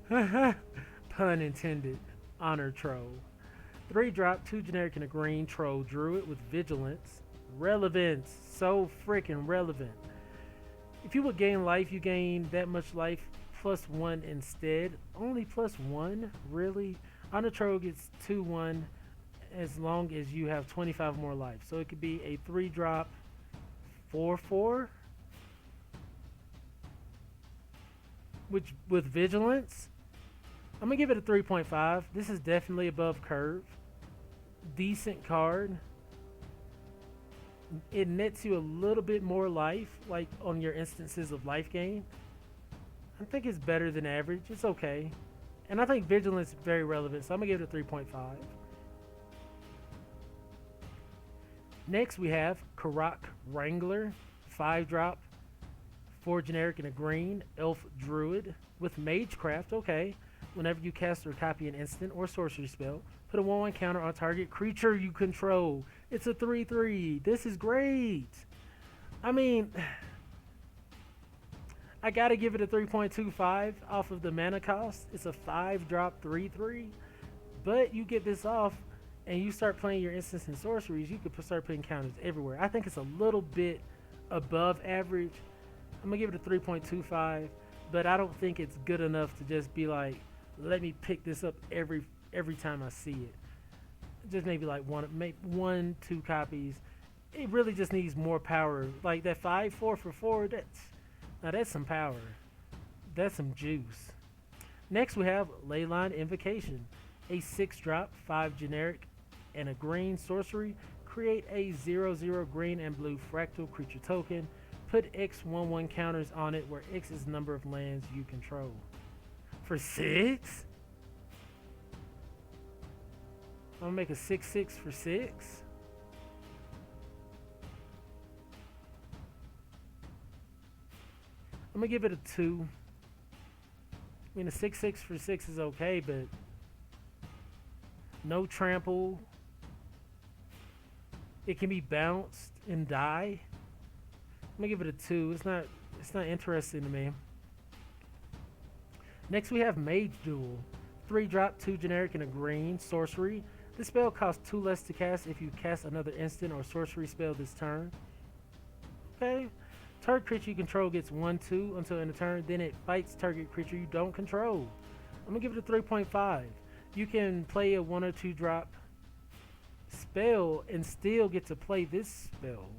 Pun intended. Honor Troll. 3 drop, 2 generic and a green Troll Druid with Vigilance. Relevance. So freaking relevant. If you would gain life, you gain that much life +1 instead. Only +1? Really? Honor Troll gets 2/1 as long as you have 25 more life. So it could be a 3 drop 4/4. Which with Vigilance. I'm going to give it a 3.5. This is definitely above curve. Decent card. It nets you a little bit more life, like on your instances of life gain. I think it's better than average. It's okay. And I think Vigilance is very relevant, so I'm going to give it a 3.5. Next we have Carok Wrangler. 5 drop, 4 generic and a green Elf Druid with Magecraft. Okay. Whenever you cast or copy an instant or sorcery spell, put a 1/1 counter on target creature you control. It's a 3/3. This is great. I mean, I gotta give it a 3.25 off of the mana cost. It's a 5 drop 3/3. But you get this off and you start playing your instants and sorceries, you could start putting counters everywhere. I think it's a little bit above average. I'm gonna give it a 3.25, but I don't think it's good enough to just be like, let me pick this up every time I see it. Just maybe like 1-2 copies. It really just needs more power. Like that 5/4 for 4. That's some power. That's some juice. Next we have Leyline Invocation, a 6 drop, 5 generic, and a green sorcery. Create a 0/0 green and blue fractal creature token. Put X 1/1 counters on it, where X is the number of lands you control. For 6? I'm gonna make a 6/6 for 6. I'm gonna give it a 2. I mean, a 6/6 for 6 is okay, but no trample. It can be bounced and die. I'm gonna give it a 2. It's not interesting to me. Next we have Mage Duel. 3 drop, 2 generic and a green sorcery. This spell costs 2 less to cast if you cast another instant or sorcery spell this turn. Okay. Target creature you control gets 1/2 until end of turn. Then it fights target creature you don't control. I'm gonna give it a 3.5. You can play a 1 or 2 drop spell and still get to play this spell.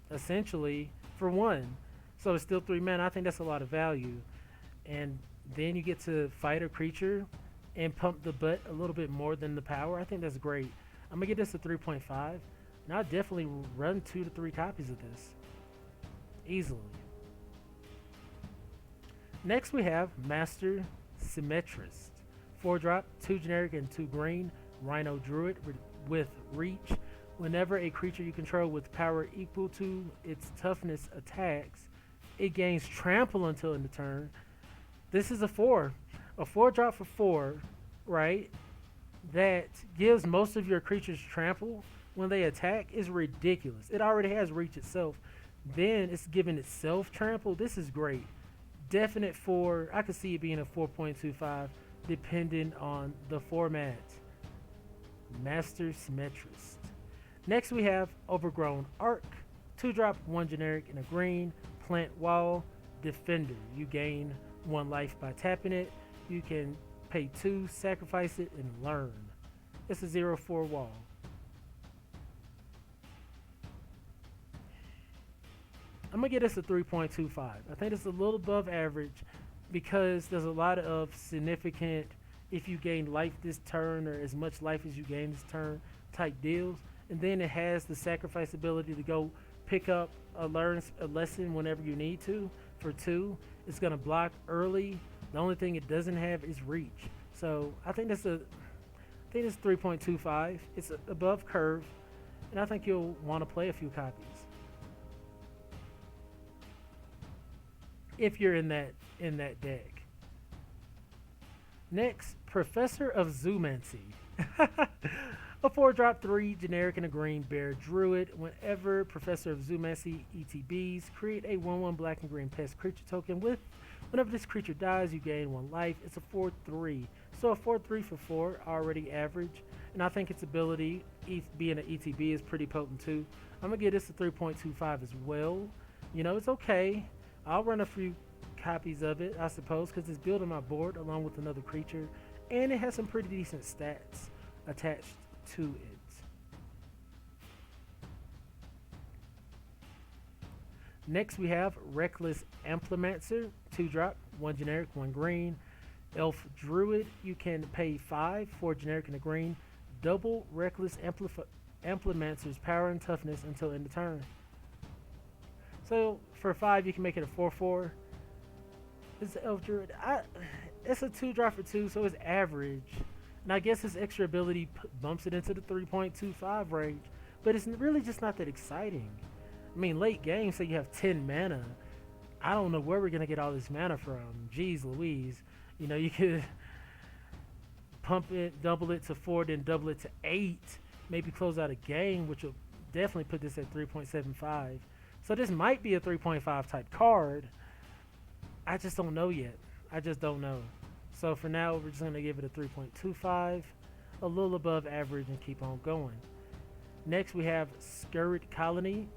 Essentially for 1. So it's still 3 mana. I think that's a lot of value. And then you get to fight a creature and pump the butt a little bit more than the power. I think that's great. I'm gonna give this a 3.5. And I'll definitely run 2 to 3 copies of this. Easily. Next we have Master Symmetrist. 4 drop, 2 generic and 2 green, Rhino Druid with Reach. Whenever a creature you control with power equal to its toughness attacks, it gains trample until end of turn. This is a 4. A 4 drop for 4, right? That gives most of your creatures trample when they attack is ridiculous. It already has Reach itself. Then it's giving itself trample. This is great. Definite 4. I could see it being a 4.25 depending on the format. Master Symmetrist. Next we have Overgrown Arc. 2 drop, 1 generic and a green. Plant Wall. Defender. You gain 1 life by tapping it. You can pay 2, sacrifice it, and learn. It's a 0/4 wall. I'm going to give this a 3.25. I think it's a little above average because there's a lot of significant, if you gain life this turn or as much life as you gain this turn type deals. And then it has the sacrifice ability to go pick up learn a lesson whenever you need to for 2. It's going to block early. The only thing it doesn't have is reach. So I think it's 3.25. It's above curve, and I think you'll want to play a few copies if you're in that deck. Next, Professor of Zoomancy. A 4-drop 3 generic and a green bear druid. Whenever Professor of Zoomancy ETBs, create a 1/1 black and green pest creature token with. Whenever this creature dies, you gain 1 life. It's a 4/3. So a 4/3 for 4, already average. And I think its ability, being an ETB, is pretty potent too. I'm going to give this a 3.25 as well. You know, it's okay. I'll run a few copies of it, I suppose, because it's building my board along with another creature. And it has some pretty decent stats attached to it. Next we have Reckless Amplimancer, 2-drop, 1 generic, 1 green. Elf Druid, you can pay 5, 4 generic and a green. Double Reckless Amplimancer's power and toughness until end of turn. So for 5 you can make it a 4/4. It's an Elf Druid. It's a 2-drop for 2, so it's average. And I guess his extra ability bumps it into the 3.25 range. But it's really just not that exciting. I mean, late game, say you have 10 mana. I don't know where we're going to get all this mana from. Jeez Louise. You know, you could pump it, double it to 4, then double it to 8. Maybe close out a game, which will definitely put this at 3.75. So this might be a 3.5 type card. I just don't know yet. I just don't know. So for now, we're just going to give it a 3.25, a little above average, and keep on going. Next, we have Scurrid Colony,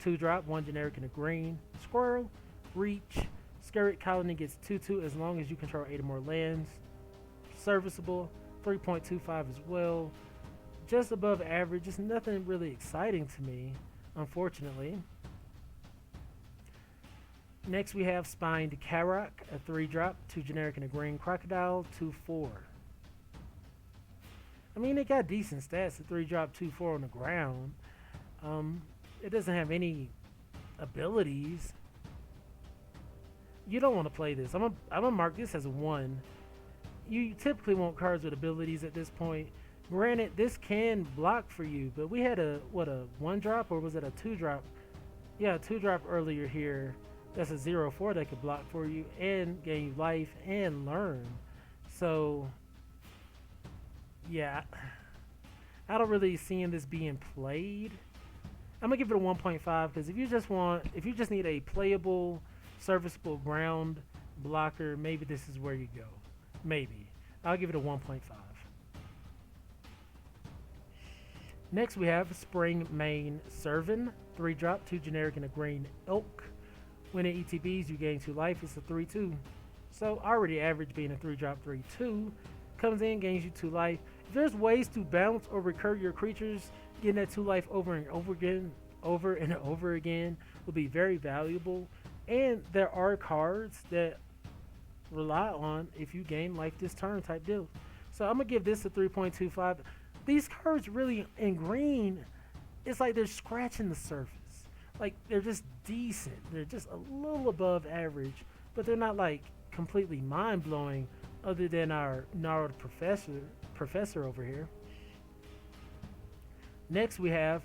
2-drop, 1 generic and a green. Squirrel, reach. Scurrid Colony gets 2/2 as long as you control 8 or more lands. Serviceable, 3.25 as well. Just above average. It's nothing really exciting to me, unfortunately. Next we have Spined Carok, a 3-drop, 2 generic and a green crocodile, 2/4. I mean, it got decent stats, a 3-drop, 2/4 on the ground. It doesn't have any abilities. You don't want to play this. I'm gonna mark this as a 1. You typically want cards with abilities at this point. Granted, this can block for you, but we had a 1-drop, or was it a 2-drop? Yeah, a 2-drop earlier here. That's a 0/4 that could block for you and gain you life and learn. So yeah, I don't really see this being played. I'm gonna give it a 1.5 because if you just need a playable, serviceable ground blocker, maybe this is where you go. Maybe. I'll give it a 1.5. Next we have Spring Mane Servant, 3-drop, 2 generic and a green elk. When it ETBs, you gain 2 life. It's a 3/2. So already average, being a 3-drop 3/2. Comes in, gains you 2 life. If there's ways to bounce or recur your creatures, getting that 2 life over and over again will be very valuable. And there are cards that rely on if you gain life this turn type deal. So I'm gonna give this a 3.25. These cards really in green, it's like they're scratching the surface. Like, they're just decent. They're just a little above average, but they're not like completely mind-blowing other than our Gnarled Professor over here. Next we have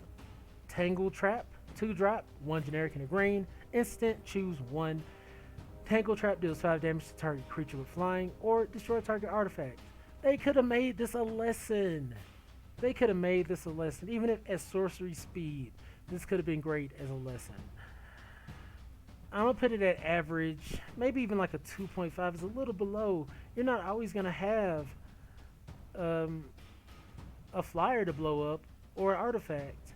Tangle Trap, 2-drop, 1 generic and a green. Instant, choose 1. Tangle Trap deals 5 damage to target creature with flying or destroy target artifact. They could have made this a lesson. Even if at sorcery speed. This could have been great as a lesson. I'm going to put it at average. Maybe even like a 2.5 is a little below. You're not always going to have a flyer to blow up or an artifact.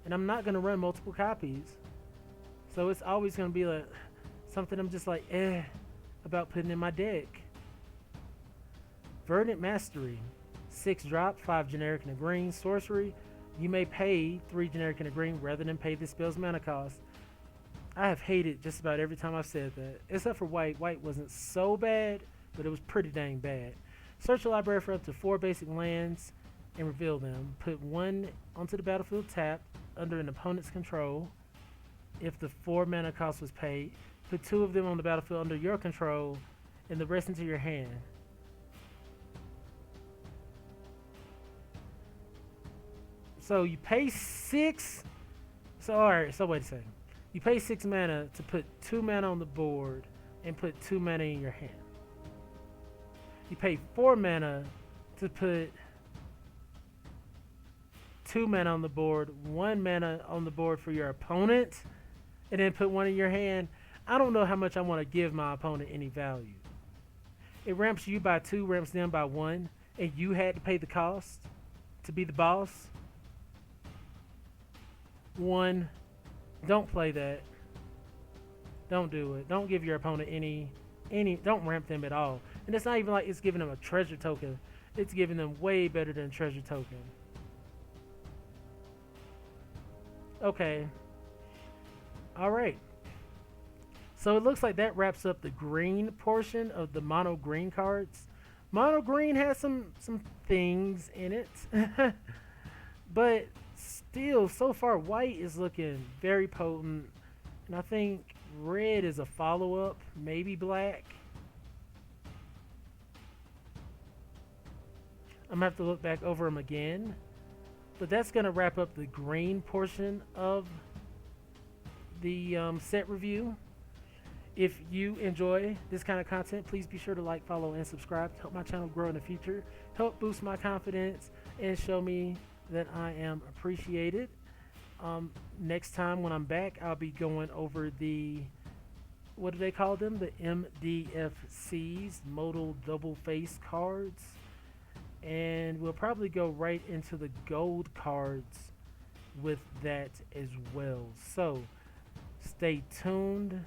And I'm not going to run multiple copies. So it's always going to be like something I'm just like, about putting in my deck. Fervent Mastery, 6 drop, 5 generic and a green. Sorcery, you may pay 3 generic and a green rather than pay the spell's mana cost. I have hated just about every time I've said that, except for white. White wasn't so bad, but it was pretty dang bad. Search your library for up to 4 basic lands and reveal them. Put 1 onto the battlefield tapped under an opponent's control if the 4 mana cost was paid. Put 2 of them on the battlefield under your control and the rest into your hand. So you pay 6. So alright, so wait a second. You pay 6 mana to put 2 mana on the board and put 2 mana in your hand. You pay 4 mana to put 2 mana on the board, 1 mana on the board for your opponent, and then put 1 in your hand. I don't know how much I want to give my opponent any value. It ramps you by 2, ramps them by 1, and you had to pay the cost to be the boss. 1, don't play that. Don't do it. Don't give your opponent any, don't ramp them at all. And it's not even like it's giving them a treasure token. It's giving them way better than a treasure token. Okay. Alright. So it looks like that wraps up the green portion of the mono green cards. Mono green has some things in it. But still, so far, white is looking very potent. And I think red is a follow-up, maybe black. I'm going to have to look back over them again. But that's going to wrap up the green portion of the set review. If you enjoy this kind of content, please be sure to like, follow, and subscribe to help my channel grow in the future. Help boost my confidence and show me that I am appreciated. Next time when I'm back, I'll be going over the, what do they call them? The MDFCs, Modal Double Face cards. And we'll probably go right into the gold cards with that as well. So stay tuned.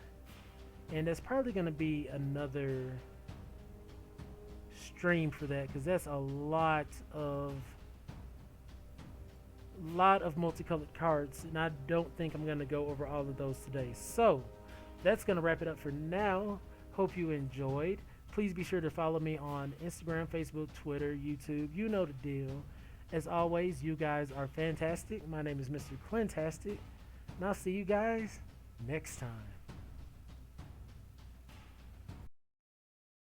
And that's probably going to be another stream for that, because that's a lot of multicolored cards, and I don't think I'm going to go over all of those today. So that's going to wrap it up for now. Hope you enjoyed. Please be sure to follow me on Instagram, Facebook, Twitter, YouTube. You know the deal. As always, you guys are fantastic. My name is Mr. Clintastic, and I'll see you guys next time.